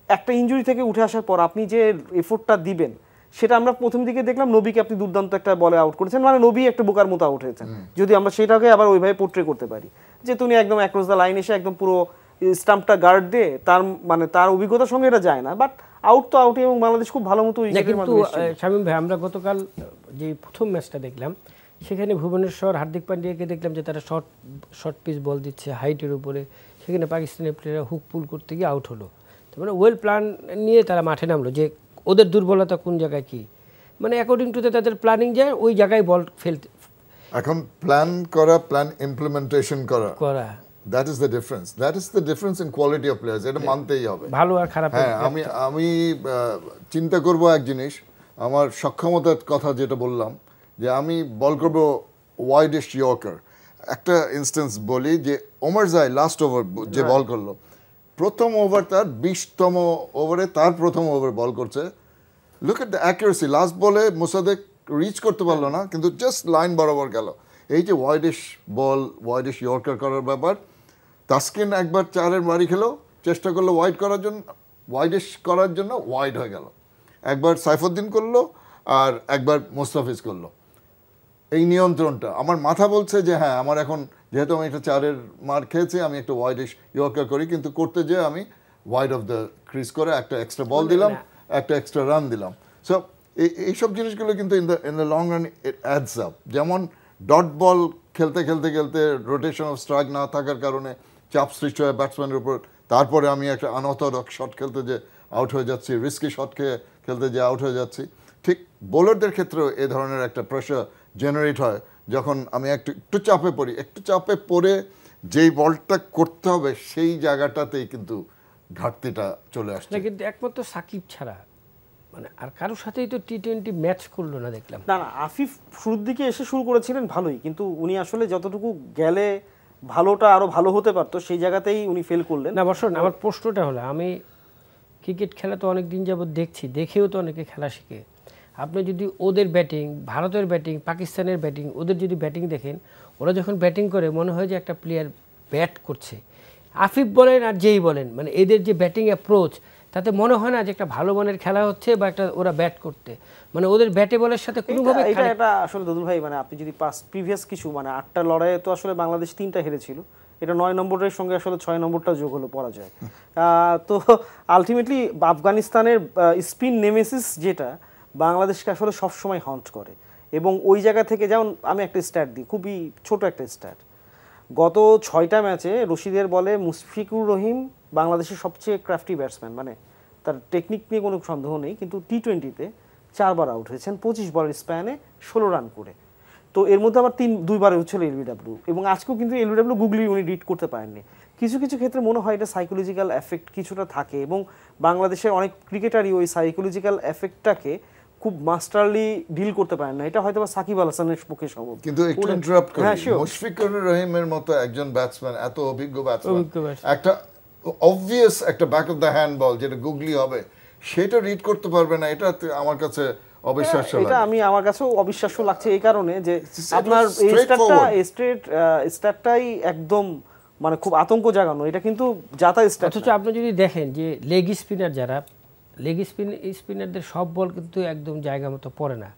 একটা ইনজুরি থেকে উঠে আসার পর আপনি যে এফোর্টটা দিবেন, সেটা আমরা প্রথম দিকে দেখলাম নবীকে আপনি দুর্দান্ত একটা বলে আউট করেছেন, মানে নবী একটা বোকার মতো আউট হয়েছেন। যদি আমরা সেটাকে আবার ওইভাবে পোর্ট্রে করতে পারি যে তুমি একদম অ্যাক্রস দ্য লাইন এসে একদম পুরো স্টাম্পটা গার্ড দিয়ে, তার মানে তার অভিজ্ঞতার সঙ্গে এটা যায় না, বাট আউট তো আউট, এবং বাংলাদেশ খুব ভালো মতো উইকেটের মাধ্যমে। শামীম ভাই, আমরা গতকাল যে প্রথম ম্যাচটা দেখলাম, সেখানে ভুবনেশ্বর হার্দিক পান্ডিয়াকে দেখলাম যে তারা শর্ট পিচ বল দিচ্ছে হাইটের উপরে, সেখানে পাকিস্তানের প্লেয়াররা হুক পুল করতে গিয়ে আউট হলো। তো মানে ওয়েল প্ল্যান নিয়ে তারা মাঠে নামলো যে ওদের দুর্বলতা কোন জায়গায় কি, মানে অ্যাকর্ডিং টু তাদের প্ল্যানিং যায় ওই জায়গায় বল ফেলতে। এখন প্ল্যান করা, প্ল্যান ইমপ্লিমেন্টেশন করা, that is the difference, that is the difference in quality of players. এটা মানতেই হবে, ভালো আর খারাপ। হ্যাঁ, আমি চিন্তা করব এক জিনিস, আমার সক্ষমতার কথা যেটা বললাম, যে আমি বল করব ওয়াইডেস্ট ইয়র্কার। একটা ইনস্টেন্স বলি যে ওমর জাই লাস্ট ওভার যে বল করলো, প্রথম ওভার তার 20তম ওভারে তার প্রথম ওভার বল করছে, look at the accuracy. Last বলে মোসাদ্দেক রিচ করতে পারলো না, কিন্তু জাস্ট লাইন বরাবর গেল। এই যে ওয়াইডেস্ট বল, ওয়াইডেস্ট ইয়র্কার করার ব্যাপার, তাসকিন একবার 4-এর বাড়ি খেলো, চেষ্টা করলো ওয়াইড করার জন্য, ওয়াইডেস্ট করার জন্য, ওয়াইড হয়ে গেল। একবার সাইফুদ্দিন করলো আর একবার মুস্তাফিজ করলো। এই নিয়ন্ত্রণটা আমার মাথা বলছে যে হ্যাঁ, আমার এখন যেহেতু আমি একটা 4-এর মার খেয়েছি, আমি একটা ওয়াইডেস্ট ইয়র্কার করি, কিন্তু করতে যেয়ে আমি ওয়াইড অফ দ্য ক্রিজ করে একটা এক্সট্রা বল দিলাম, একটা এক্সট্রা রান দিলাম। সো এইসব জিনিসগুলো কিন্তু in the long run it ads up. যেমন ডট বল খেলতে খেলতে খেলতে রোটেশন অফ স্ট্রাইক না থাকার কারণে চাপ সৃষ্টি হয় ব্যাটসম্যানের উপর, তারপরে আমি একটা আনঅর্থোডক্স শট খেলতে যে আউট হয়ে যাচ্ছি, রিস্কি শট খেলতে যে আউট হয়ে যাচ্ছি। ঠিক বোলারদের ক্ষেত্রেও এ ধরনের একটা প্রেশার জেনারেট হয় যখন আমি একটু চাপে পড়ি। একটু চাপে পড়ে যেই বলটা করতে হবে সেই জায়গাটাতেই কিন্তু ঘাটতিটা চলে আসছে। কিন্তু একমাত্র সাকিব ছাড়া মানে আর কারোর সাথেই তো টি-20 ম্যাচ করলো না দেখলাম। না, আফিফ শুরুর দিকে এসে শুরু করেছিলেন ভালোই, কিন্তু উনি আসলে যতটুকু গেলে ভালোটা আরো ভালো হতে পারতো, সেই জায়গাতেই উনি ফেল করলেন। না বর্ষণ, আমার প্রশ্নটা হলো, আমি ক্রিকেট খেলা তো অনেক দিন যাবত দেখছি, দেখেও তো অনেকে খেলা শিখে। আপনি যদি ওদের ব্যাটিং, ভারতের ব্যাটিং, পাকিস্তানের ব্যাটিং, ওদের যদি ব্যাটিং দেখেন, ওরা যখন ব্যাটিং করে মনে হয় যে একটা প্লেয়ার ব্যাট করছে। আফিফ বলেন আর যেই বলেন, মানে এদের যে ব্যাটিং অ্যাপ্রোচ, তাতে মনে হয় না যে একটা ভালো মানের খেলা হচ্ছে বা একটা ওরা ব্যাট করতে, মানে ওদের ব্যাটে বলের সাথে কোনোভাবে এটা আসলে দুদুল ভাই, মানে আপনি যদি প্রিভিয়াস কিছু মানে 8টা লড়াইয়ে তো আসলে বাংলাদেশ 3টা হেরেছিল, এটা 9 নম্বরের সঙ্গে আসলে 6 নম্বরটা যোগ হলো পরাজয়। তো আলটিমেটলি আফগানিস্তানের স্পিন নেমেসিস যেটা বাংলাদেশকে আসলে সবসময় হন্ট করে, এবং ওই জায়গা থেকে যেমন আমি একটা স্ট্যাট দিই, খুবই ছোট একটা স্ট্যাট। গত 6টা ম্যাচে রশিদের বলে মুশফিকুর রহিম বাংলাদেশের সবচেয়ে ক্রাফটি ব্যাটসম্যান, মানে তার টেকনিক নিয়ে কোনো সন্দেহ নেই, কিন্তু টি-20তে 4বার আউট হয়েছেন 25 বলের স্প্যানে 16 রান করে। তো এর মধ্যে আবার 2বার হচ্ছিল এলবিডব্লিউ, এবং আজকেও কিন্তু এলবিডব্লিউ গুগলি উনি রিড করতে পারেননি। কিছু কিছু ক্ষেত্রে মনে হয় এটা সাইকোলজিক্যাল এফেক্ট কিছুটা থাকে, এবং বাংলাদেশের অনেক ক্রিকেটারই ওই সাইকোলজিক্যাল এফেক্টটাকে খুব মাস্টারলি ডিল করতে পারেন না। এটা হয়তো সাকিব আল হাসানের পক্ষে সম্ভব। কিন্তু একটু ইন্টারাপ্ট করি, মুশফিকুর রহিমের মতো একজন ব্যাটসম্যান, এত অভিজ্ঞ ব্যাটসম্যান, একটা অবভিয়াস একটা ব্যাক অফ দ্য হ্যান্ড বল যেটা গুগলি হবে, সেটা রিড করতে পারবে না, এটা আমার কাছে অবিশ্বাস্য লাগে। এটা আমার কাছেও অবিশ্বাস্য লাগছে এই কারণে যে আপনার এই স্ট্যাটটাই একদম মানে খুব আতঙ্ক জাগানো, এটা কিন্তু যাতা স্ট্যাট। অথচ আপনি যদি দেখেন যে লেগ স্পিনার যারা, লেগ স্পিনারদের সব বল কিন্তু একদম জায়গা মতো পড়ে না,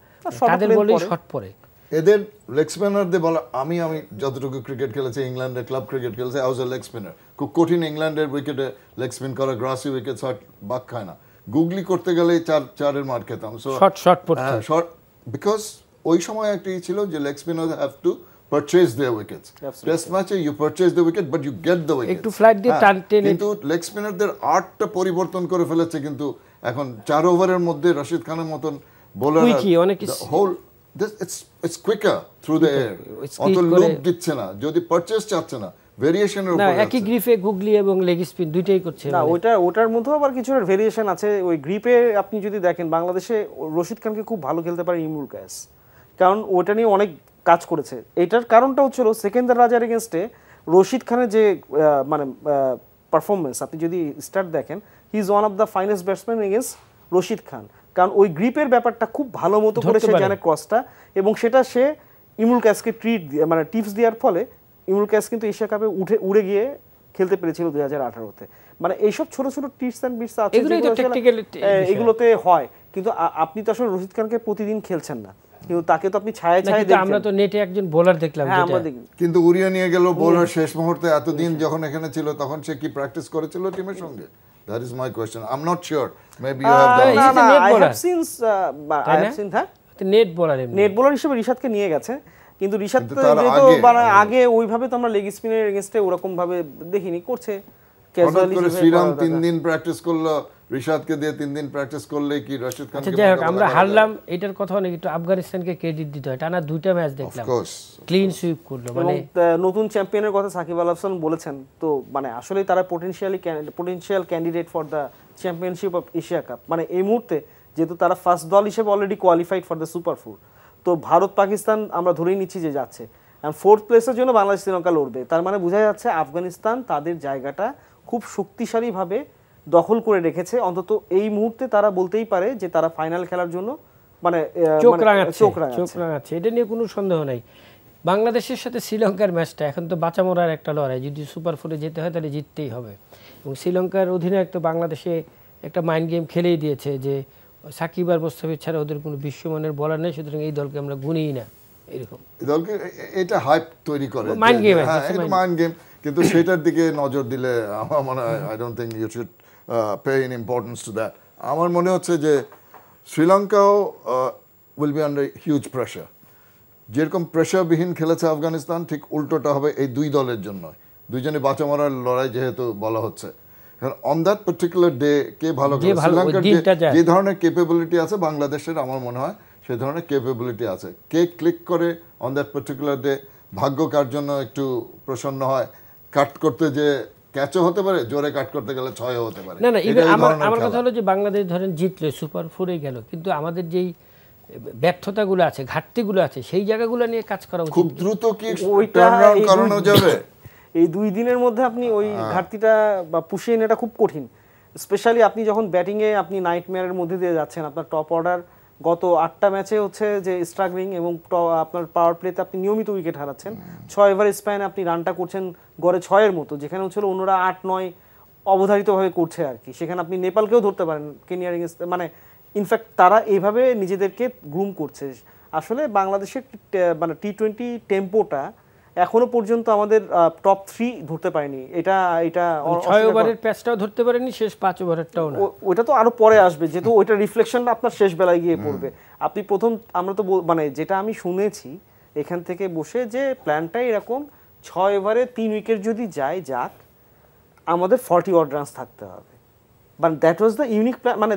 তাদের বলেই শর্ট পড়ে। এদের লেগ স্পিনারদের বলা, আমি যতটুকু ক্রিকেট খেলেছি, ইংল্যান্ডের ক্লাব ক্রিকেট খেলেছে, I was A leg spinner. খুব কঠিন ইংল্যান্ডের উইকেটে লেগ স্পিন করা, গ্রাসি উইকেট, শর্ট বাক খায় না। গুগলি করতে গেলেই চারের মার খেতাম। সো শর্ট, বিকজ ওই সময় একটা ছিল যে leg spinner have to purchase their wickets. Test match you purchase the wicket but you get the wicket. একটু ফ্লাইট দিয়ে টানতে, কিন্তু লেগ স্পিনারদের আর্টটা পরিবর্তন করে ফেলেছে। কিন্তু এখন 4 ওভারের মধ্যে রশিদ খানের মতন বোলার হোল it's quicker through the air, অত লুপ দিচ্ছে না, যদি পারচেজ চাচ্ছে না, ভেরিয়েশনের উপর না, একই গ্রিপে গুগলি এবং লেগ স্পিন দুইটাই করছে না। ওটার মধ্যে আবার কিছু ভেরিয়েশন আছে। ওই গ্রিপে আপনি যদি দেখেন, বাংলাদেশে রশিদ খানকে খুব ভালো খেলতে পারে ইমরুল কায়েস, কারণ ওটা নিয়ে অনেক কাজ করেছে। এটার কারণটা হচ্ছিল সেকেন্দার রাজার এগেনস্টে রশিদ খানের যে মানে পারফরমেন্স, আপনি যদি স্টার্ট দেখেন, he is one of the finest batsman against Rashid Khan, কারণ ওই গ্রিপের ব্যাপারটা খুব ভালো মতো করে সে জানে ক্রসটা, এবং সেটা সে ইমরুল কায়েসকে মানে টিপস দেওয়ার ফলে ইমরুল কায়েস কিন্তু এশিয়া কাপে উড়ে গিয়ে খেলতে পেরেছিল 2018-তে। মানে এইসব ছোট ছোট টিপস অ্যান্ড বিটস আছে, এগুলোতে হয়। কিন্তু আপনি তো আসলে রশিদ খানকে প্রতিদিন খেলছেন না, কিন্তু তাকে তো আপনি ছায়া দেখেন। আমরা তো নেটে একজন বোলার দেখলাম, কিন্তু উড়িয়ে নিয়ে গেল বোলার শেষ মুহূর্তে। এতদিন যখন এখানে ছিল তখন সে কি প্র্যাকটিস করেছিল টিমের সঙ্গে? That is my question. I'm not sure. Maybe you have done. I have seen net bowler হিসেবে রিশাদকে নিয়ে গেছে, কিন্তু রিশাদ আগে ওইভাবে তো আমরা লেগ স্পিনের এগেইনস্টে ওরকম ভাবে দেখিনি, করছে ক্যাজুয়ালি। শ্রীরাম 3 দিন প্র্যাকটিস করলো, রিশাদকে দিয়ে 3 দিন প্র্যাকটিস করলে কি রশিদ খানকে? যাই হোক, আমরা হারলাম, এটার কথা অনেক একটু আফগানিস্তানকে ক্রেডিট দিতে হয়। টানা 2টা ম্যাচ দেখলাম, ক্লিন সুইপ করলো। মানে নতুন চ্যাম্পিয়নের কথা সাকিব আল হাসান বলেছেন, তো মানে আসলে তারা potential candidate for the championship of Asia cup. মানে এই মুহূর্তে যেহেতু তারা ফার্স্ট দল হিসেবে already qualified for the super 4, তো ভারত পাকিস্তান আমরা ধরেই নিচ্ছি যে যাচ্ছে, এন্ড 4th প্লেসের জন্য বাংলাদেশ শ্রীলঙ্কা লড়বে। তার মানে বোঝা যাচ্ছে আফগানিস্তান তাদের জায়গাটা খুব শক্তিশালীভাবে দখল করে রেখেছে। অন্তত এই মুহূর্তে তারা বলতেই পারে যে তারা ফাইনাল খেলার জন্য মানে চোখ রাঙাচ্ছে, এটা নিয়ে কোনো সন্দেহ নাই। বাংলাদেশের সাথে শ্রীলঙ্কার ম্যাচটা এখন তো বাঁচা মরার একটা লড়াই, যদি সুপার 4-এ যেতে হয় তাহলে জিততেই হবে। এবং শ্রীলঙ্কার অধিনায়ক তো বাংলাদেশে একটা মাইন্ড গেম খেলেই দিয়েছে যে সাকিব আর মোস্তাফিজ ছাড়া ওদের কোনো বিশ্বমানের বলার নেই, সুতরাং এই দলকে আমরা গুনিই না। এরকম দলকে এটা হাইপ তৈরি করে, মাইন্ড গেম, কিন্তু সেটার দিকে নজর দিলে আমার মনে হয় I don't think you should pay in importance to that. আমার মনে হচ্ছে যে শ্রীলঙ্কাও will be under huge pressure. যেরকম প্রেশারবিহীন খেলেছে আফগানিস্তান, ঠিক উল্টোটা হবে এই দুই দলের জন্য। দুইজনে বাঁচা মরার লড়াই যেহেতু বলা হচ্ছে, অন দ্যাট পার্টিকুলার ডে কে ভালো খেলে, শ্রীলঙ্কার যে ধরনের ক্যাপাবিলিটি আছে বাংলাদেশের আমার মনে হয় সেই ধরনের ক্যাপাবিলিটি আছে। কে ক্লিক করে অন দ্যাট পার্টিকুলার ডে, ভাগ্য কার জন্য একটু প্রসন্ন হয়। কাট করতে যে ক্যাচও হতে পারে, জোরে কাট করতে গেলে 6ও হতে পারে। না, আমার কথা হলো যে বাংলাদেশ ধরেন জিতলে সুপার 4-এ গেল, কিন্তু আমাদের যেই ব্যর্থতাগুলো আছে, ঘাটতিগুলো আছে, সেই জায়গাগুলো নিয়ে কাজ করা উচিত। খুব দ্রুত কি টার্নঅ্যারাউন্ড করানো যাবে? এই 2 দিনের মধ্যে আপনি ওই ঘাটতিটা বা পুষিয়ে নেওয়াটা খুব কঠিন। স্পেশালি আপনি যখন ব্যাটিংয়ে আপনি নাইটমেয়ারের মধ্যে দিয়ে যাচ্ছেন, আপনার টপ অর্ডার গত 8টা ম্যাচে হচ্ছে যে স্ট্রাগলিং, এবং আপনার পাওয়ার প্লেতে আপনি নিয়মিত উইকেট হারাচ্ছেন। 6 ওভার স্প্যানে আপনি রানটা করছেন গড়ে 6-এর মতো, যেখানে হচ্ছিল অন্যরা 8-9 অবধারিতভাবে করছে আর কি। সেখানে আপনি নেপালকেও ধরতে পারেন, কেনিয়ার মানে ইনফ্যাক্ট তারা এইভাবে নিজেদেরকে গ্রুম করছে। আসলে বাংলাদেশের মানে T20 টেম্পোটা এখনো পর্যন্ত আমাদের টপ 3 ধরতে পারেনি। এটা 6 ওভারের প্যাচটাও ধরতে পারেনি, শেষ 5 ওভারেরটাও না। ওইটা তো আরো পরে আসবে, যেহেতু ওইটা রিফ্লেকশনটা আপনার শেষ বেলায় গিয়ে পড়বে। আপনি আমরা তো মানে যেটা আমি শুনেছি এখান থেকে বসে, যে প্ল্যানটাই এরকম, 6 ওভারে 3 উইকেট যদি যাক, আমাদের 40 অড রানস থাকতে হবে। মানে that was the unique plan. মানে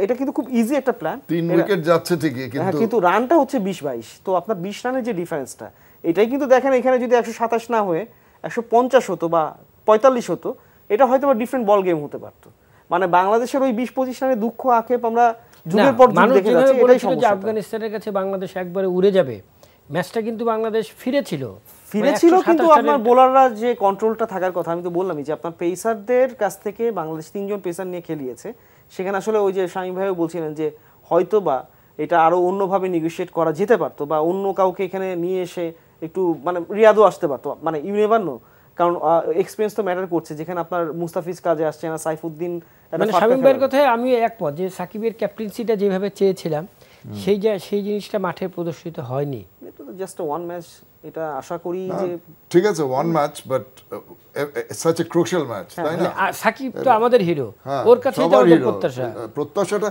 এটা কিন্তু খুব ইজি একটা প্ল্যান। 3 উইকেট যাচ্ছে ঠিকই, কিন্তু রানটা হচ্ছে 20-22, তো আপনার 20 রানের যে ডিফারেন্সটা, এটাই কিন্তু দেখেন এখানে যদি 127 না হয়ে 150 হতো বা 45 হতো, এটা হয়তো বা ডিফারেন্ট বল গেম হতে পারতো। মানে বাংলাদেশের ওই 20-25 রানের দুঃখ আক্ষেপ আমরা যুগের পর যুগ দেখে যাচ্ছি। এটাই সমস্যা। আফগানিস্তানের কাছে বাংলাদেশ একবারে উড়ে যাবে, ম্যাচটা কিন্তু বাংলাদেশ ফিরেছিল, কিন্তু আপনার বোলাররা যে কন্ট্রোলটা থাকার কথা, আমি তো বললামই যে আপনার পেসারদের কাছ থেকে বাংলাদেশ 3 জন পেসার নিয়ে খেলিয়েছে। সেখানে আসলে ওই যে শামীম ভাইও বলছিলেন যে হয়তো বা এটা আরো অন্যভাবে নেগোশিয়েট করা যেতে পারতো, বা অন্য কাউকে এখানে নিয়ে এসে একটু মানে রিয়াদও আসতে পারতো। মানে ইউ নেভার নো, কারণ এক্সপেরিয়েন্স তো ম্যাটার করছে। যেখানে আপনার মুস্তাফিজ কাজে আসছে না, সাইফুদ্দিন। মানে শামীম ভাইয়ের কথায় আমি একমত যে সাকিবের ক্যাপ্টেন্সিটা যেভাবে চেয়েছিলাম সেই জিনিসটা মাঠে প্রদর্শিত হয়নি। জাস্ট ওয়ান ম্যাচ, এটা আশা করি যে ঠিক আছে one match, but such a crucial match, তাই না? সাকিব তো আমাদের হিরো, হ্যাঁ, ওর কাছেই তো সবার আমাদের hero। প্রত্যাশাটা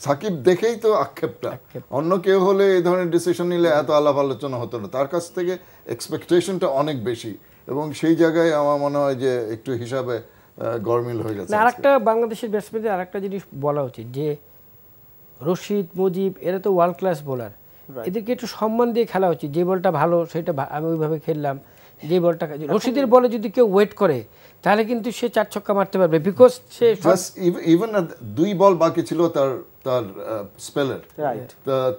সাকিব দেখেই তো আক্ষেপটা। অন্য কেউ হলে এই ধরনের ডিসিশন নিলে এত আলাপ আলোচনা হতো না, তার কাছ থেকে এক্সপেকটেশনটা অনেক বেশি, এবং সেই জায়গায় আমার মনে হয় যে একটু হিসাবে গরমিল হয়ে গেছে। আরেকটা বাংলাদেশের ব্যাটসম্যানদের আরেকটা জিনিস বলা উচিত যে রশিদ, মুজিব এরা তো ওয়ার্ল্ড ক্লাস বোলার, এদেরকে একটু সম্মান দিয়ে খেলা উচিত। যে বলটা ভালো সেটা আমি ওইভাবে খেললাম, যে বলটা রশিদের বলে যদি কেউ ওয়েট করে তাহলে কিন্তু সে 4 ছক্কা মারতে পারবে, বিকজ সে ইভেন 2 বল বাকি ছিল তার স্পেলের,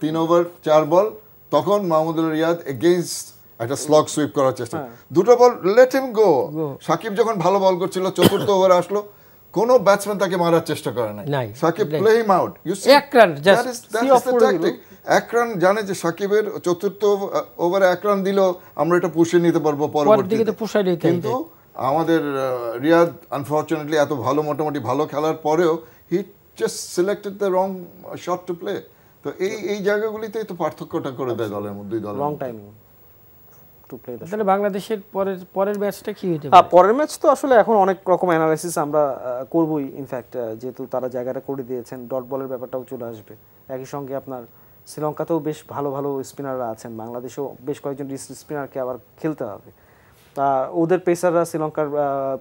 3 ওভার 4 বল, তখন মাহমুদুল রিয়াদ এগেইনস্ট একটা স্লগ সুইপ করার চেষ্টা, দুটো বল লেট হিম গো। সাকিব যখন ভালো বল করছিল, চতুর্থ ওভার আসলো, কোনো ব্যাটসম্যান তাকে মারার চেষ্টা করে নাই। Shakib play him out, you see এক রান জাস্ট ট্যাকটিক। এক রান জানে যে সাকিবের চতুর্থ ওভারে 1 রান দিল আমরা এটা পুষিয়ে নিতে পারবো পরবর্তীতে, কিন্তু আমাদের রিয়াদ আনফরচুনেটলি এত ভালো, মোটামুটি ভালো খেলার পরেও he just selected the wrong shot to play. তো এই জায়গাগুলিতেই তো পার্থক্যটা করে দেয় দলের মধ্যে, দুই দলের রং টাইমিং টু প্লে। তাহলে বাংলাদেশের পরের ম্যাচটা কি হতে পারে? পরের ম্যাচ তো আসলে এখন অনেক রকম অ্যানালাইসিস আমরা করবই, ইনফ্যাক্ট যেহেতু তারা জায়গাটা করে দিয়েছেন, ডট বলের ব্যাপারটাও চলে আসবে। একই সঙ্গে আপনার শ্রীলঙ্কাতেও বেশ ভালো ভালো স্পিনাররা আছেন, বাংলাদেশেও বেশ কয়েকজন স্পিনারকে আবার খেলতে হবে। তা ওদের পেসাররা, শ্রীলঙ্কার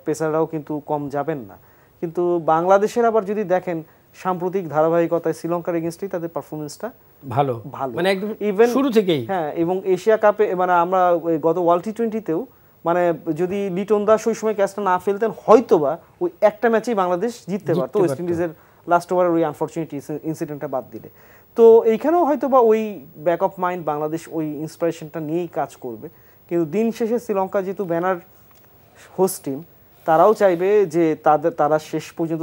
পেসাররাও কিন্তু কম যাবেন না। কিন্তু বাংলাদেশের আবার যদি দেখেন সাম্প্রতিক ধারাবাহিকতায় শ্রীলঙ্কার এগেইনস্টেই তাদের পারফরমেন্সটা ভালো, মানে একদম ইভেন শুরু থেকেই। হ্যাঁ, এবং এশিয়া কাপে মানে আমরা গত ওয়ার্ল্ড টি20তেও মানে যদি লিটন দাস ওই সময় ক্যাচটা না ফেলতেন হয়তোবা ওই একটা ম্যাচেই বাংলাদেশ জিততে পারতো, ওয়েস্ট ইন্ডিজের লাস্ট ওভারের ওই আনফরচুনেট ইনসিডেন্টটা বাদ দিলে। তো এইখানেও হয়তোবা ওই ব্যাক অফ মাইন্ড বাংলাদেশ ওই ইন্সপিরেশনটা নিয়েই কাজ করবে। কিন্তু দিন শেষে শ্রীলঙ্কা যেহেতু ব্যানার হোস্ট টিম, তারাও চাইবে যে তারা শেষ পর্যন্ত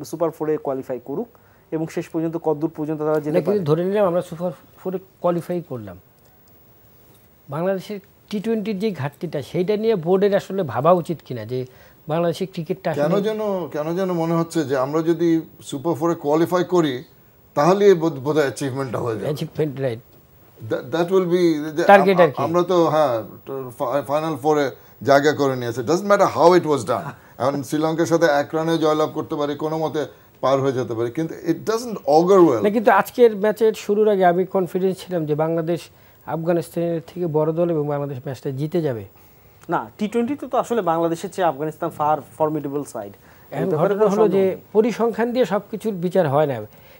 সুপার 4-এ কোয়ালিফাই করুক, এবং শেষ পর্যন্ত কতদূর পর্যন্ত তারা যেতে পারে। ধরে নিলাম আমরা সুপার 4-এ কোয়ালিফাই করলাম, বাংলাদেশের টি20-র যে ঘাটতিটা সেইটা নিয়ে বোর্ডের আসলে ভাবা উচিত কিনা যে বাংলাদেশের ক্রিকেটটা কেন যেন মনে হচ্ছে যে আমরা যদি সুপার 4-এ কোয়ালিফাই করি তাহলে বোধহয় অ্যাচিভমেন্টটা হয়ে যাবে। Achievement, right, that will be target. আমরা তো হ্যাঁ ফাইনাল 4-এ জায়গা করে নিয়েছে, ডাজন্ট ম্যাটার হাউ ইট ওয়াজ ডান। এখন শ্রীলঙ্কার সাথে 1 রানে জয়লাভ করতে পারি, কোনো মতে পার হয়ে যেতে পারে, কিন্তু ইট ডাজন্ট অগার ওয়েল। কিন্তু আজকের ম্যাচের শুরুর আগে আমি কনফিডেন্স ছিলাম যে বাংলাদেশ আফগানিস্তানের থেকে বড় দল এবং বাংলাদেশ ম্যাচটা জিতে যাবে। না, টি20তে তো আসলে বাংলাদেশের চেয়ে আফগানিস্তান ফার ফর্মিডেবল সাইড। ঘটনা হলো যে পরিসংখ্যান দিয়ে সবকিছুর বিচার হয় না।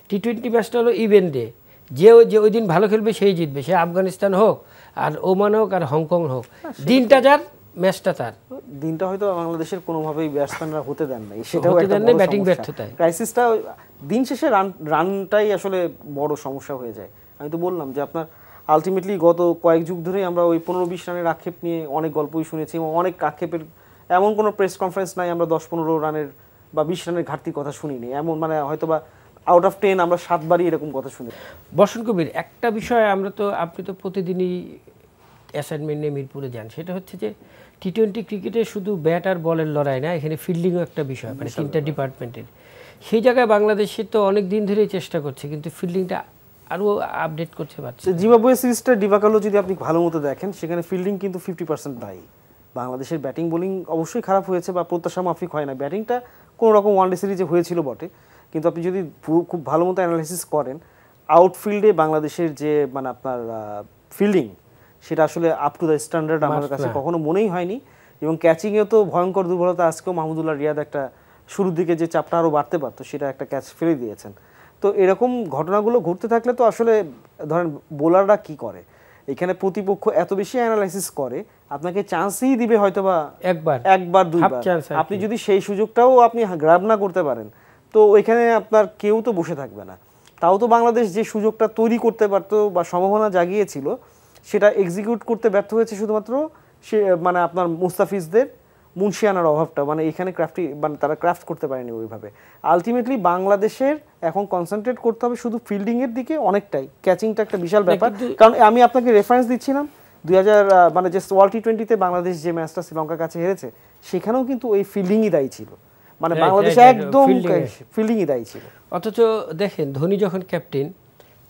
টি20 ম্যাচটা হলো ইভেন ডে, যে ওই দিন ভালো খেলবে সেই জিতবে, সে আফগানিস্তান হোক আর ওমান হোক আর হংকং হোক, দিনটা যার ম্যাচটা তার। দিনটা হয়তো বাংলাদেশের কোনোভাবেই ব্যাটসম্যানরা হতে দেন নাই, সেটাও একটা ব্যাটিং ব্যর্থতায় ক্রাইসিসটা। দিন শেষে রানটাই আসলে বড় সমস্যা হয়ে যায়। আমি তো বললাম যে আপনার আলটিমেটলি গত কয়েক যুগ ধরেই আমরা ওই 15-20 রানের আক্ষেপ নিয়ে অনেক গল্পই শুনেছি, এবং অনেক আক্ষেপের এমন কোনো প্রেস কনফারেন্স নাই আমরা 10-15 রানের বা 20 রানের ঘাটতির কথা শুনিনি। এমন মানে হয়তো বা আউট অফ 10 আমরা 7 বারই এরকম কথা শুনি। বসন্ত কবির, একটা বিষয় আপনি তো প্রতিদিনই অ্যাসাইনমেন্ট নিয়ে মিরপুরে যান, সেটা হচ্ছে যে টি20 ক্রিকেটে শুধু ব্যাট আর বলের লড়াই না, এখানে ফিল্ডিংও একটা বিষয়, মানে 3টা ডিপার্টমেন্টের। সেই জায়গায় বাংলাদেশে তো অনেক দিন ধরেই চেষ্টা করছে, কিন্তু ফিল্ডিংটা আরও আপডেট করতে পারছে। জিম্বাবুয়ে সিরিজটা ডিবাকালো যদি আপনি ভালো মতো দেখেন, সেখানে ফিল্ডিং কিন্তু 50% দায়ী। বাংলাদেশের ব্যাটিং বোলিং অবশ্যই খারাপ হয়েছে বা প্রত্যাশা মাফিক হয় না, ব্যাটিংটা কোনো রকম ওয়ানডে সিরিজে হয়েছিল বটে, কিন্তু আপনি যদি খুব ভালো মতো অ্যানালাইসিস করেন, আউটফিল্ডে বাংলাদেশের যে মানে আপনার ফিল্ডিং, সেটা আসলে আপ টু দ্য স্ট্যান্ডার্ড আমার কাছে কখনো মনেই হয়নি। এবং ক্যাচিংয়েও তো ভয়ঙ্কর দুর্বলতা। আজকেও মাহমুদুল্লাহ রিয়াদ একটা শুরুর দিকে যে চাপটা আরও বাড়তে পারতো, সেটা একটা ক্যাচ ফেলে দিয়েছেন। তো এরকম ঘটনাগুলো ঘটতে থাকলে তো আসলে ধরেন বোলাররা কি করে, এখানে প্রতিপক্ষ এত বেশি অ্যানালাইসিস করে, আপনাকে চান্সই দিবে হয়তোবা একবার দুইবার। আপনি যদি সেই সুযোগটাও আপনি গ্র্যাব না করতে পারেন, তো ওইখানে আপনার কেউ তো বসে থাকবে না। তাও তো বাংলাদেশ যে সুযোগটা তৈরি করতে পারতো বা সম্ভাবনা জাগিয়েছিল, সেটা এক্সিকিউট করতে ব্যর্থ হয়েছে শুধুমাত্র সে মানে আপনার মুস্তাফিজদের মুন্সিয়ানার অভাবটা, মানে এখানে মানে তারা ক্রাফট করতে পারেনি ওইভাবে। আলটিমেটলি বাংলাদেশের এখন কনসেন্ট্রেট করতে হবে শুধু ফিল্ডিংয়ের দিকে অনেকটাই, ক্যাচিংটা একটা বিশাল ব্যাপার। কারণ আমি আপনাকে রেফারেন্স দিচ্ছিলাম 2000 মানে যে ওয়ার্ল্ড টি20তে বাংলাদেশ যে ম্যাচটা শ্রীলঙ্কার কাছে হেরেছে, সেখানেও কিন্তু ওই ফিল্ডিংই দায়ী ছিল, মানে বাংলাদেশ একদম ফিল্ডিংই দায়ী ছিল। অথচ দেখেন ধোনি যখন ক্যাপ্টেন,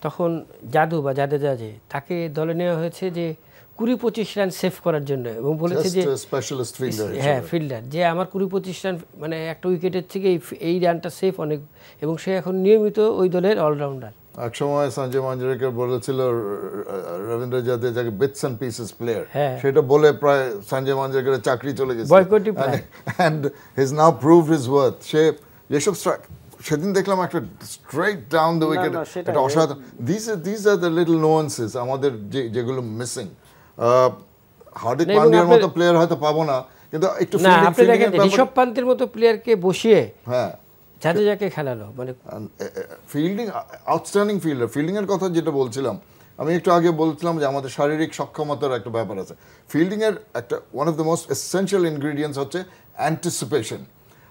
তখন জাদু বা জাদেজা যে তাকে দলে নেওয়া হয়েছে যে 20-25 রান সেভ করার জন্য, এবং বলেছে যে স্পেশালিস্ট ফিল্ডার, হ্যাঁ ফিল্ডার, যে আমার 20-25 রান মানে একটা উইকেটের থেকে এই রানটা সেফ অনেক, এবং সে এখন নিয়মিত ওই দলের অলরাউন্ডার। এক সময় সঞ্জয় মাঞ্জরেকর বলেছিল রবীন্দ্র জাদেজাকে বিটস অ্যান্ড পিসেস প্লেয়ার, সেটা বলে প্রায় সঞ্জয় মাঞ্জরেকরের চাকরি চলে গেছে, বয়কটই প্রায়। And he is now proved his worth. সে যেসব স্ট্রাইক সেদিন দেখলাম একটা স্ট্রেট ডাউন দ্য উইকেট, এটা অসাধারণ। দিস আর দ্য লিটল নোয়ান্সেস আমাদের যেগুলো মিসিং। হার্দিক পান্ডিয়ার মতো প্লেয়ার হয়তো পাবো না, কিন্তু একটু না আপনি দেখেন ঋষভ পান্তের মতো প্লেয়ারকে বসিয়ে হ্যাঁ জাদেজাকে খেলালো, মানে ফিল্ডিং, আউটস্ট্যান্ডিং ফিল্ডার। ফিল্ডিং এর কথা যেটা বলছিলাম, আমি একটু আগে বলছিলাম যে আমাদের শারীরিক সক্ষমতার একটা ব্যাপার আছে। ফিল্ডিং এর একটা one of the most essential ingredients হচ্ছে অ্যান্টিসিপেশন।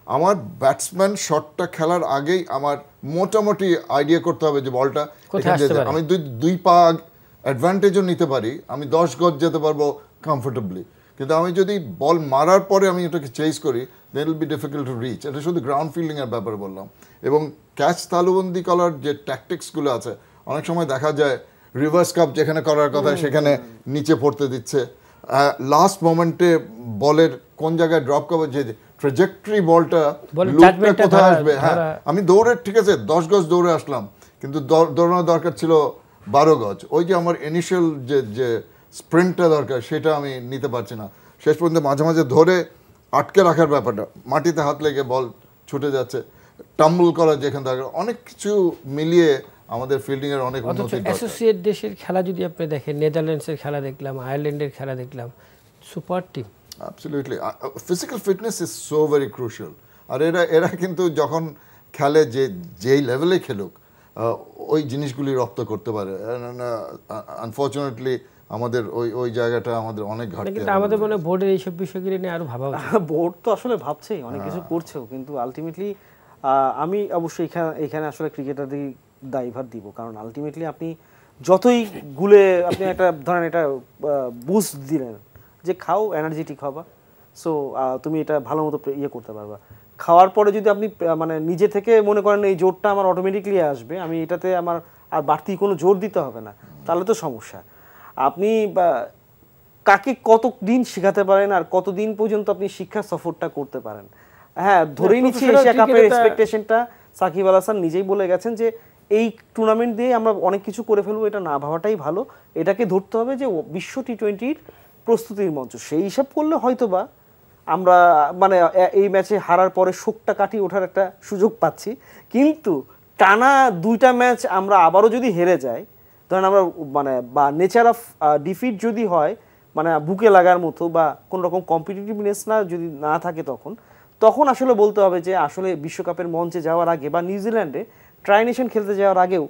আমার ব্যাটসম্যান শটটা খেলার আগেই আমার মোটামুটি আইডিয়া করতে হবে যে বলটা এখানে যেতে, আমি দুই পা অ্যাডভান্টেজও নিতে পারি, আমি 10 গজ যেতে পারবো কমফোর্টেবলি, কিন্তু আমি যদি বল মারার পরে আমি এটাকে চেজ করি then will be difficult to reach. এটা শুধু গ্রাউন্ড ফিল্ডিং এর ব্যাপারে বললাম। এবং ক্যাচ তালুবন্দি করার যে ট্যাকটিক্সগুলো আছে, অনেক সময় দেখা যায় রিভার্স কাপ যেখানে করার কথা সেখানে নিচে পড়তে দিচ্ছে, লাস্ট মোমেন্টে বলের কোন জায়গায় ড্রপ করবে, যে ট্র্যাজেক্টরি বলটা কোথায় আসবে। হ্যাঁ আমি দৌড়ে ঠিক আছে 10 গজ দৌড়ে আসলাম, কিন্তু দৌড়ানোর দরকার ছিল 12 গজ। ওই যে আমার ইনিশিয়াল যে স্প্রিন্টটা দরকার সেটা আমি নিতে পারছি না। শেষ পর্যন্ত মাঝে মাঝে ধরে আটকে রাখার ব্যাপারটা, মাটিতে হাত লেগে বল ছুটে যাচ্ছে, টাম্বল করা যেখানে দরকার, অনেক কিছু মিলিয়ে আমাদের ফিল্ডিং এর অনেক উন্নতি দরকার। অ্যাসোসিয়েট দেশের খেলা যদি আপনি দেখেন, নেদারল্যান্ডসের খেলা দেখলাম, আয়ারল্যান্ডের খেলা দেখলাম, super team. Absolutely physical fitness is so very crucial. আর এরা কিন্তু যখন খেলে যেই লেভেলে খেলুক ওই জিনিসগুলি রপ্ত করতে পারে। আনফর্চুনেটলি আমাদের ওই জায়গাটা আমাদের অনেক ঘাটতি। কিন্তু আমাদের মনে বোর্ডের এইসব বিষয়গুলি নিয়ে আরো ভাবা উচিত। বোর্ড তো আসলে ভাবছেই, অনেক কিছু করছেও, কিন্তু আলটিমেটলি আমি অবশ্যই এখানে আসলে ক্রিকেটারদের দায়ভার দিব, কারণ আলটিমেটলি আপনি যতই গুলে আপনি একটা ধরেন এটা বুস্ট দিলেন যে খাও এনার্জেটিক হবা, সো তুমি এটা ভালো মতো ইয়ে করতে পারবা, খাওয়ার পরে যদি আপনি মানে নিজে থেকে মনে করেন এই জোরটা আমার অটোমেটিকলি আসবে, আমি এটাতে আমার আর বাড়তি কোনো জোর দিতে হবে না, তাহলে তো সমস্যা। আপনি কাকে কতদিন শেখাতে পারেন আর কতদিন পর্যন্ত আপনি শিক্ষা সফরটা করতে পারেন। হ্যাঁ ধরেই নিচ্ছি এশিয়া কাপের এক্সপেকটেশনটা সাকিব আল হাসান নিজেই বলে গেছেন যে এই টুর্নামেন্ট দিয়ে আমরা অনেক কিছু করে ফেলবো, এটা না ভাবাটাই ভালো, এটাকে ধরতে হবে যে বিশ্ব টি-20 প্রস্তুতির মঞ্চ। সেই হিসাব করলে হয়তোবা আমরা মানে এই ম্যাচে হারার পরে শোকটা কাটিয়ে ওঠার একটা সুযোগ পাচ্ছি, কিন্তু টানা 2টা ম্যাচ আমরা আবারও যদি হেরে যাই, ধরেন আমরা মানে বা নেচার অফ ডিফিট যদি হয়, মানে বুকে লাগার মতো বা কোনো রকম কম্পিটিটিভনেস যদি না থাকে, তখন আসলে বলতে হবে যে আসলে বিশ্বকাপের মঞ্চে যাওয়ার আগে বা নিউজিল্যান্ডে ট্রাই নেশন খেলতে যাওয়ার আগেও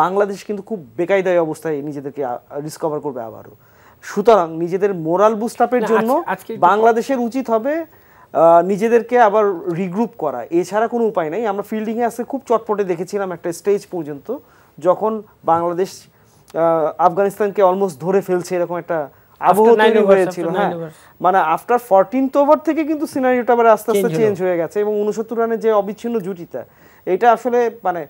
বাংলাদেশ কিন্তু খুব বেকায়দায় অবস্থায় নিজেদেরকে ডিসকভার করবে আবারও। সুতরাং নিজেদের মোরাল বুস্ট আপের জন্য বাংলাদেশের উচিত হবে নিজেদেরকে আবার রিগ্রুপ করা, এছাড়া কোনো উপায় নাই। আমরা ফিল্ডিংয়ে আজকে খুব চটপটে দেখেছিলাম একটা স্টেজ পর্যন্ত, যখন বাংলাদেশ আফগানিস্তানকে অলমোস্ট ধরে ফেলছে এরকম একটা আবহ তৈরি হয়েছিল। হ্যাঁ মানে আফটার 14th ওভার থেকে কিন্তু সিনারিওটা আবার আস্তে আস্তে চেঞ্জ হয়ে গেছে, এবং 69 রানের যে অবিচ্ছিন্ন জুটিটা, এটা আসলে মানে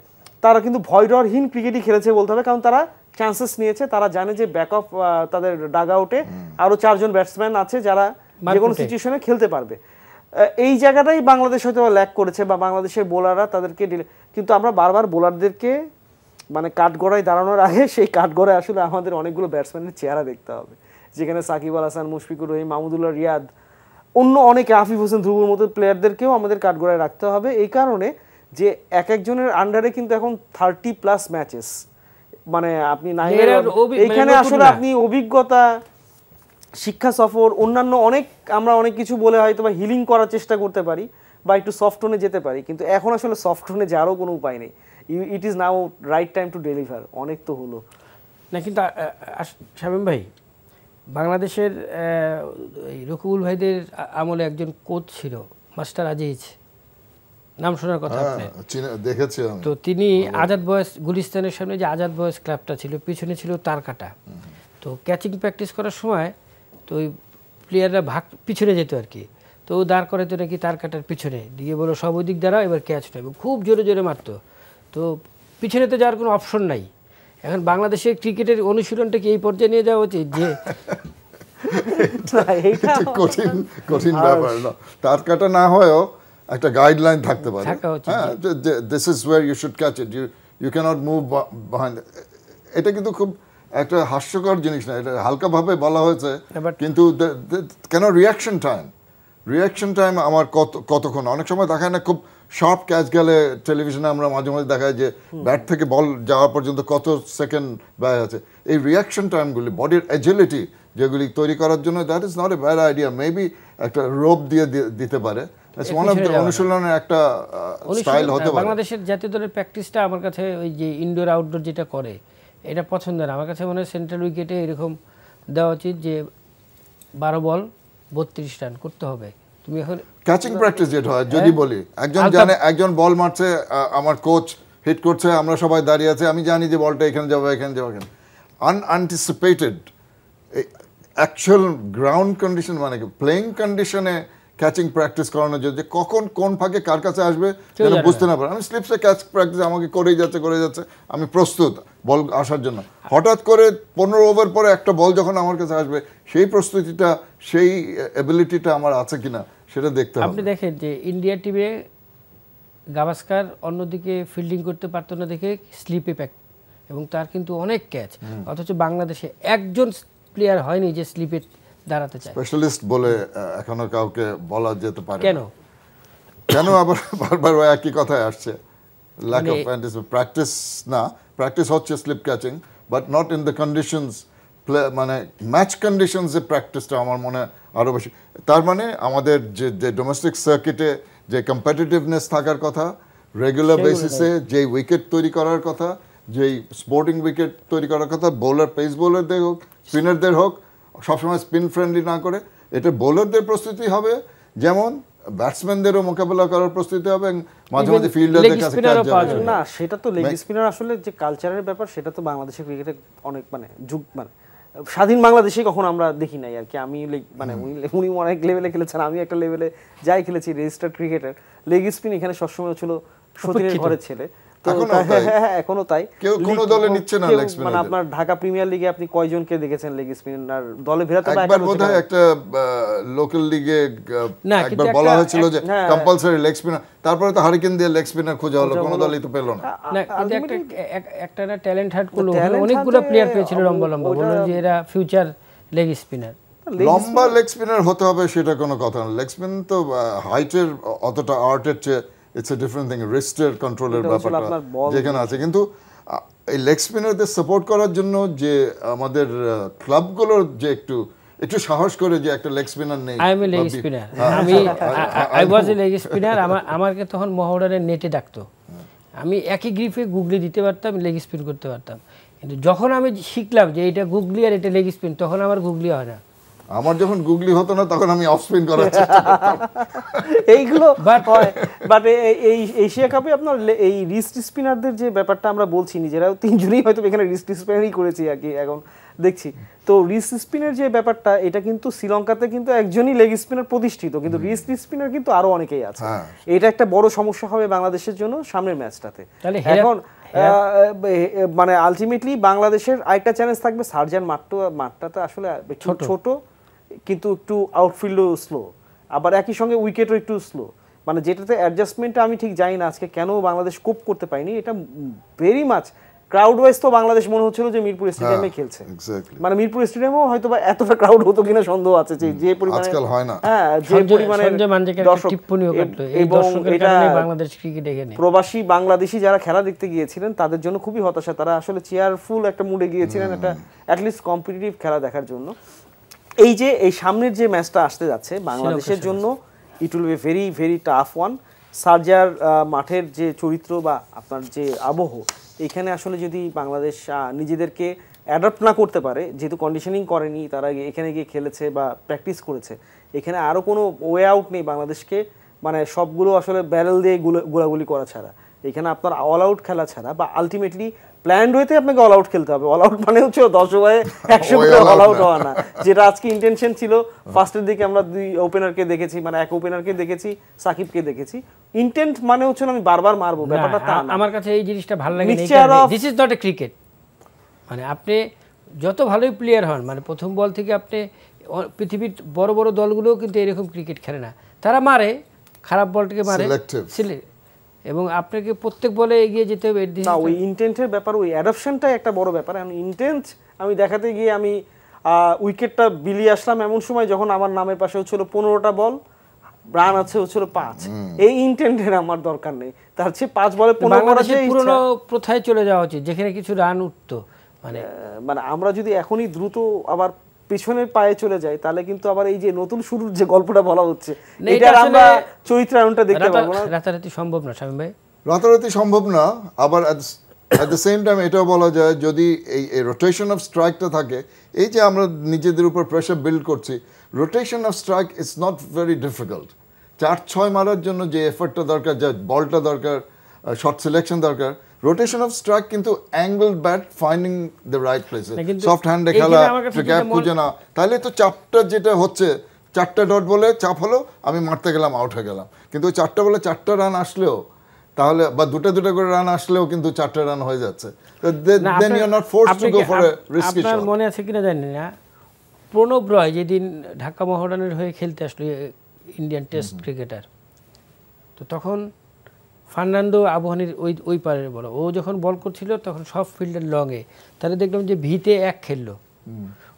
তারা কিন্তু ভয় ডরহীন ক্রিকেটই খেলেছে বলতে হবে, কারণ তারা চান্সেস নিয়েছে, তারা জানে যে ব্যাক অফ তাদের ডাগ আউটে আরো 4 জন ব্যাটসম্যান আছে যারা যে কোনো সিচুয়েশনে খেলতে পারবে। এই জায়গাটাই বাংলাদেশ হয়তো ল্যাক করেছে, বা বাংলাদেশের বোলাররা তাদেরকে কিন্তু আমরা বারবার বোলারদেরকে মানে কাঠগড়ায় দাঁড়ানোর আগে সেই কাঠগড়ায় আসলে আমাদের অনেকগুলো ব্যাটসম্যানের চেহারা দেখতে হবে, যেখানে সাকিব আল হাসান, মুশফিকুর রহিম, মাহমুদুল্লাহ রিয়াদ, অন্য অনেকে, আফিফ হোসেন ধ্রুবর মতো প্লেয়ারদেরকেও আমাদের কাঠগড়ায় রাখতে হবে। এই কারণে যে এক একজনের আন্ডারে কিন্তু এখন 30+ ম্যাচেস, মানে আপনি এইখানে আসলে আপনি অভিজ্ঞতা, শিক্ষা সফর, অন্যান্য আমরা অনেক কিছু বলে হয়তো বা হিলিং করার চেষ্টা করতে পারি বা একটু সফট টোনে যেতে পারি, কিন্তু এখন আসলে সফট টোনে যাওয়ারও কোনো উপায় নেই। It is now right time to deliver. অনেক তো হলো না, কিন্তু শামীম ভাই, বাংলাদেশের রকিবুল ভাইদের আমলে একজন কোচ ছিল মাস্টার আজিজ, নাম শোনার কথা আপনি দেখেছি আমি। তো তিনি আজাদ বয়েজ, গুলিস্তানের সামনে যে আজাদ বয়েজ ক্লাবটা ছিল, পিছনে ছিল তার কাটা, তো ক্যাচিং প্র্যাকটিস করার সময় তো ওই প্লেয়াররা পিছনে যেত আর কি, তো ও দাঁড় করাতো নাকি তার কাটার পিছনে দিয়ে, বলো সব ওই দিক দাঁড়াও, এবার ক্যাচ নেবে, খুব জোরে জোরে মারতো। তো পিছনেতে যাওয়ার কোনো অপশন নাই। এখন বাংলাদেশের ক্রিকেটের অনুশীলনটা কি এই পর্যায়ে নিয়ে যাওয়া উচিত যে এইটা কঠিন কঠিন ব্যাপার না, তার কাটা না হয়েও একটা গাইডলাইন থাকতে পারে, থাকা উচিত, হ্যাঁ, this is where you should catch it, you cannot move behind. এটা কিন্তু খুব একটা হাস্যকর জিনিস না, এটা হালকাভাবে বলা হয়েছে, But- কিন্তু কেন রিয়াকশন টাইম আমার কতক্ষণ, অনেক সময় দেখায় না খুব শার্প ক্যাচ গেলে টেলিভিশনে আমরা মাঝে মাঝে দেখায় যে ব্যাট থেকে বল যাওয়া পর্যন্ত কত সেকেন্ড ব্যয় আছে। এই রিয়াকশন টাইমগুলি, বডির এজিলিটি যেগুলি তৈরি করার জন্য, that is not a bad idea. Maybe একটা রোপ দিয়ে দিতে পারে, ওয়ান অফ দ্য অনুশীলনের একটা স্টাইল হতে পারে। বাংলাদেশের জাতীয় দলের প্র্যাকটিসটা আমার কাছে ওই যে ইনডোর আউটডোর যেটা করে এটা পছন্দ না। আমার কাছে মনে হয় সেন্ট্রাল উইকেটে এরকম দেওয়া উচিত যে 12 বল 32 রান করতে হবে। তুমি এখন ক্যাচিং প্র্যাকটিস যেটা হয়, যদি বলি একজন জানে, একজন বল মারছে, আমার কোচ হিট করছে, আমরা সবাই দাঁড়িয়ে আছে, আমি জানি যে বলটা এখানে যাবে এখানে যাবে, এখানে আনঅ্যান্টিসিপেটেড অ্যাকচুয়াল গ্রাউন্ড কন্ডিশন মানে প্লেইং কন্ডিশনে ক্যাচিং প্র্যাকটিস করানো যায়, যে কখন কোন ফাঁকে কার কাছে আসবে যেন বুঝতে না পারে। আমি স্লিপসে ক্যাচ প্র্যাকটিস আমাকে করেই যাচ্ছে, আমি প্রস্তুত বল আসার জন্য। হঠাৎ করে 15 ওভার পরে একটা বল যখন আমার কাছে আসবে, সেই প্রস্তুতিটা, সেই এবিলিটিটা আমার আছে কিনা সেটা দেখতে হবে। আপনি দেখেন যে ইন্ডিয়া টিমে গাভাস্কার অন্যদিকে ফিল্ডিং করতে পারতো না দেখে স্লিপে প্যাক, এবং তার কিন্তু অনেক ক্যাচ, অথচ বাংলাদেশে একজন প্লেয়ার হয়নি যে স্লিপে দাঁড়াতে চায়। স্পেশালিস্ট বলে এখনো কাউকে বলা যেতে পারে কেন? কেন আবার বারবার একই কথায় আসছে, ল্যাক অফ প্র্যাকটিস। না, প্র্যাকটিস হচ্ছে slip catching, but not in the conditions, মানে ম্যাচ কন্ডিশনসে প্র্যাকটিসটা আমার মনে হয় আরও বেশি। তার মানে আমাদের যে ডোমেস্টিক সার্কিটে যে কম্পিটিটিভনেস থাকার কথা, রেগুলার বেসিসে যেই উইকেট তৈরি করার কথা, যেই স্পোর্টিং উইকেট তৈরি করার কথা, বোলার, পেস বোলারদের হোক, স্পিনারদের হোক, সবসময় স্পিন ফ্রেন্ডলি না করে, এটা বোলারদের প্রস্তুতি হবে, যেমন ব্যাটসম্যানদেরও মোকাবেলা করার প্রস্তুতি হবে, মাঝে মাঝে ফিল্ডারদের কাছে ক্যাচ যাবে না। সেটা তো লেগ স্পিনার আসলে যে কালচারের ব্যাপার, সেটা তো বাংলাদেশের ক্রিকেটে অনেক মানে মানে স্বাধীন বাংলাদেশে কখনো আমরা দেখি নাই আর কি। আমি মানে উনি অনেক লেভেলে খেলেছেন, আমি একটা লেভেলে যাই খেলেছি রেজিস্টার্ড ক্রিকেটার, লেগ স্পিন এখানে সবসময় ছিল সতীনের ঘরের ছেলে। এখনো তাই, কেউ কোনো দলে নিচ্ছে না লেগ স্পিনার। মানে আপনার ঢাকা প্রিমিয়ার লিগে আপনি কয়জনকে দেখেছেন লেগ স্পিনার দলে ভেরাতে? একবার বোধহয় একটা লোকাল লিগে একবার বলা হয়েছিল যে কম্পালসরি লেগ স্পিনার, তারপরে তো হারিকেন দিয়ে লেগ স্পিনার খোঁজা হলো, কোনো দলই তো পেল না। না, কিন্তু একটা না ট্যালেন্ট হার্ট করলো, অনেকগুলো প্লেয়ার পেয়েছিল লম্বা লম্বা, বললেন যে এরা ফিউচার লেগ স্পিনার। লম্বা লেগ স্পিনার হতে হবে সেটা কোনো কথা না, লেগ স্পিন তো হাইটের অতটা আর্টের চেয়ে ইটস এ ডিফারেন্ট থিং, রিস্টের কন্ট্রোলের ব্যাপারটা যেখানে আছে। কিন্তু এই লেগ স্পিনারদের সাপোর্ট করার জন্য যে আমাদের ক্লাবগুলোর যে একটু সাহস করে যে একটা লেগ স্পিনার নেই, I M A leg spinner, I was A leg spinner, আমাকে তখন মহড়ারের নেটে ডাকতো, আমি একই গ্রিপে গুগলি দিতে পারতাম, লেগ স্পিন করতে পারতাম। কিন্তু যখন আমি শিখলাম যে এটা গুগলি আর এটা লেগ স্পিন, তখন আমার গুগলি হয় না। আমার যখন গুগলি হতো না তখন আমি অফ স্পিন করার চেষ্টা করতাম। এইগুলো বাট এই এশিয়া কাপে আপনার এই রিস্ট স্পিনারদের যে ব্যাপারটা আমরা বলছি, নিজেরাও তিনজনই হয়তো এখানে রিস্ট স্পিনারই করেছি আর কি এখন দেখছি। তো রিস্ট স্পিনের যে ব্যাপারটা, এটা কিন্তু শ্রীলঙ্কাতে কিন্তু একজনই লেগ স্পিনার প্রতিষ্ঠিত, কিন্তু রিস্ট স্পিনার কিন্তু আরো অনেকেই আছে। এটা একটা বড় সমস্যা হবে বাংলাদেশের জন্য সামনের ম্যাচটাতে। এখন মানে আলটিমেটলি বাংলাদেশের আরেকটা চ্যালেঞ্জ থাকবে, সার্জান মাঠটাতে আসলে ছোট, কিন্তু একটু আউটফিল্ডও স্লো, আবার একই সঙ্গে উইকেটও একটু স্লো, মানে যেটাতে অ্যাডজাস্টমেন্টটা আমি ঠিক জানি না আজকে কেন বাংলাদেশ কোপ করতে পারেনি। এটা ভেরি মাচ ক্রাউড ওয়াইজ তো বাংলাদেশ মনে হচ্ছিল যে মিরপুর স্টেডিয়ামে খেলছে, মানে মিরপুর স্টেডিয়ামেও হয়তো বা এতটা ক্রাউড হতো কিনা সন্দেহ আছে, যে পরিমাণে যে পরিমাণে দর্শক, এবং এটা বাংলাদেশ ক্রিকেট এখানে প্রবাসী বাংলাদেশি যারা খেলা দেখতে গিয়েছিলেন তাদের জন্য খুবই হতাশা, তারা আসলে চেয়ারফুল একটা মুডে গিয়েছিলেন একটা অ্যাটলিস্ট কম্পিটিটিভ খেলা দেখার জন্য। এই যে এই সামনের যে ম্যাচটা আসতে যাচ্ছে বাংলাদেশের জন্য, it will be very very tough one. Charger মাঠের যে চরিত্র বা আপনার যে আবহ, এখানে আসলে যদি বাংলাদেশ নিজেদেরকে অ্যাডাপ্ট না করতে পারে, যেহেতু কন্ডিশনিং করেনি, তারা এখানে গিয়ে খেলেছে বা প্র্যাকটিস করেছে, এখানে আরও কোনো ওয়ে আউট নেই বাংলাদেশকে, মানে সবগুলো আসলে ব্যারেল দিয়ে গোলাগুলি করা ছাড়া, এখানে আপনার অল আউট খেলা ছাড়া, বা আলটিমেটলি প্ল্যান্ড ওয়েতে আপনাকে অল আউট খেলতে হবে। অল আউট মানে হচ্ছে 10 ওভারে 100 করে অল আউট হওয়া না, যেটা আজকে ইন্টেনশন ছিল। ফার্স্টের দিকে আমরা 2 ওপেনারকে দেখেছি, মানে এক ওপেনারকে দেখেছি, সাকিবকে দেখেছি। ইন্টেন্ট মানে হচ্ছে আমি বারবার মারবো, ব্যাপারটা তা না। আমার কাছে এই জিনিসটা ভালো লাগে না, this is not a cricket. মানে আপনি যত ভালোই প্লেয়ার হন মানে প্রথম বল থেকে আপনি পৃথিবীর বড় বড় দলগুলোও কিন্তু এরকম ক্রিকেট খেলে না, তারা মারে খারাপ বলটাকে মারে এবং আপনাকে প্রত্যেক বলে এগিয়ে যেতে হবে। না ওই ইন্টেন্টের ব্যাপার, ওই অ্যাডাপশনটাই একটা বড় ব্যাপার। এখন ইন্টেন্ট আমি দেখাতে গিয়ে আমি উইকেটটা বিলিয়ে আসলাম এমন সময় যখন আমার নামের পাশে হচ্ছিল 15টা বল, রান আছে হচ্ছিল 5, এই ইন্টেন্টের আমার দরকার নেই, তার চেয়ে 5 বলে 15 করা যায়। পুরনো প্রথায় চলে যাওয়া উচিত যেখানে কিছু রান উঠতো, মানে আমরা যদি এখনই দ্রুত আবার পিছনের পায়ে চলে যাই তাহলে কিন্তু আবার এই যে নতুন শুরুর যে গল্পটা বলা হচ্ছে এটা আমরা চরিত্রায়নটা দেখতে পাবো না। রাতারাতি সম্ভব না শামীম ভাই, রাতারাতি সম্ভব না। আবার at the same time এটাও বলা যায় যদি এই রোটেশন অফ স্ট্রাইকটা থাকে, এই যে আমরা নিজেদের উপর প্রেশার বিল্ড করছি, rotation of strike it's not very difficult. 4-6 মারার জন্য যে এফর্টটা দরকার, যে বলটা দরকার, শট সিলেকশন দরকার, রোটেশন অফ স্ট্রাইক কিন্তু angle bat finding the right প্লেসে, সফট হ্যান্ডে খেলা, গ্যাপ খুঁজে না, তাহলে তো চাপটা যেটা হচ্ছে 4টা ডট বলে চাপ হলো, আমি মারতে গেলাম, আউট হয়ে গেলাম। কিন্তু 4টা বলে 4টা রান আসলেও তাহলে বা দুটা করে রান আসলেও কিন্তু 4টা রান হয়ে যাচ্ছে। Then you are not forced to go for a risky shot. আপনার মনে আছে কিনা জানি না, প্রণব রয় যেদিন ঢাকা মোহামেডানের হয়ে খেলতে আসলো, ইন্ডিয়ান টেস্ট ক্রিকেটার, তো তখন ফার্নান্দো আবহানির ওই পারের বল, ও যখন বল করছিল তখন সব ফিল্ডার লংয়ে, তাহলে দেখলাম যে ভিতে 1 খেললো,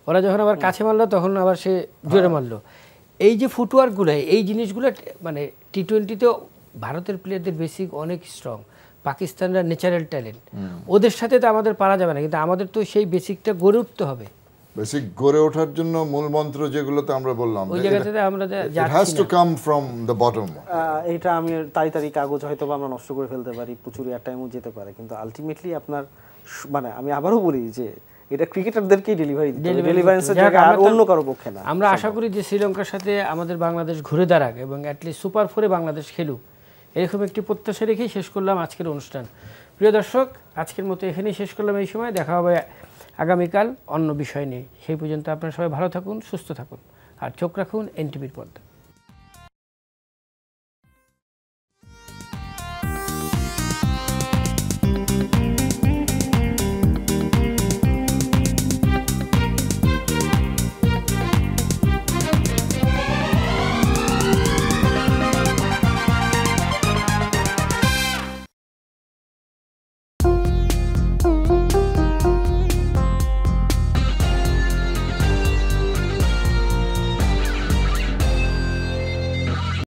ওরা যখন আবার কাছে মারলো তখন আবার সে জোরে মারলো। এই যে ফুটওয়ার্কগুলো, এই জিনিসগুলো মানে টি-20তেও ভারতের প্লেয়ারদের বেসিক অনেক স্ট্রং, পাকিস্তানরা ন্যাচারাল ট্যালেন্ট, ওদের সাথে তো আমাদের পারা যাবে না, কিন্তু আমাদের তো সেই বেসিকটা গড়ে উঠতে হবে। বেসিক গড়ে ওঠার জন্য মূল মন্ত্র যেগুলোতে আমরা বললাম, ওই জায়গাতে আমরা it has to come from the bottom. এটা আমি তাড়াতাড়ি কাগজ হয়তো আমরা নষ্ট করে ফেলতে পারি, প্রচুর এয়ার টাইমও যেতে পারে, কিন্তু আলটিমেটলি আপনার মানে আমি আবারও বলি যে এটা ক্রিকেটারদেরকেই ডেলিভারেন্সের জায়গা আর অন্য কারো পক্ষে না। আমরা আশা করি যে শ্রীলঙ্কার সাথে আমাদের বাংলাদেশ ঘুরে দাঁড়াক এবং অ্যাটলিস্ট সুপার 4-এ বাংলাদেশ খেলুক, এরকম একটি প্রত্যাশা রেখেই শেষ করলাম আজকের অনুষ্ঠান। প্রিয় দর্শক, আজকের মতো এখানেই শেষ করলাম। এই সময় দেখা হবে আগামীকাল অন্য বিষয় নিয়ে। সেই পর্যন্ত আপনারা সবাই ভালো থাকুন, সুস্থ থাকুন, আর চোখ রাখুন এনটিভির পর্দায়।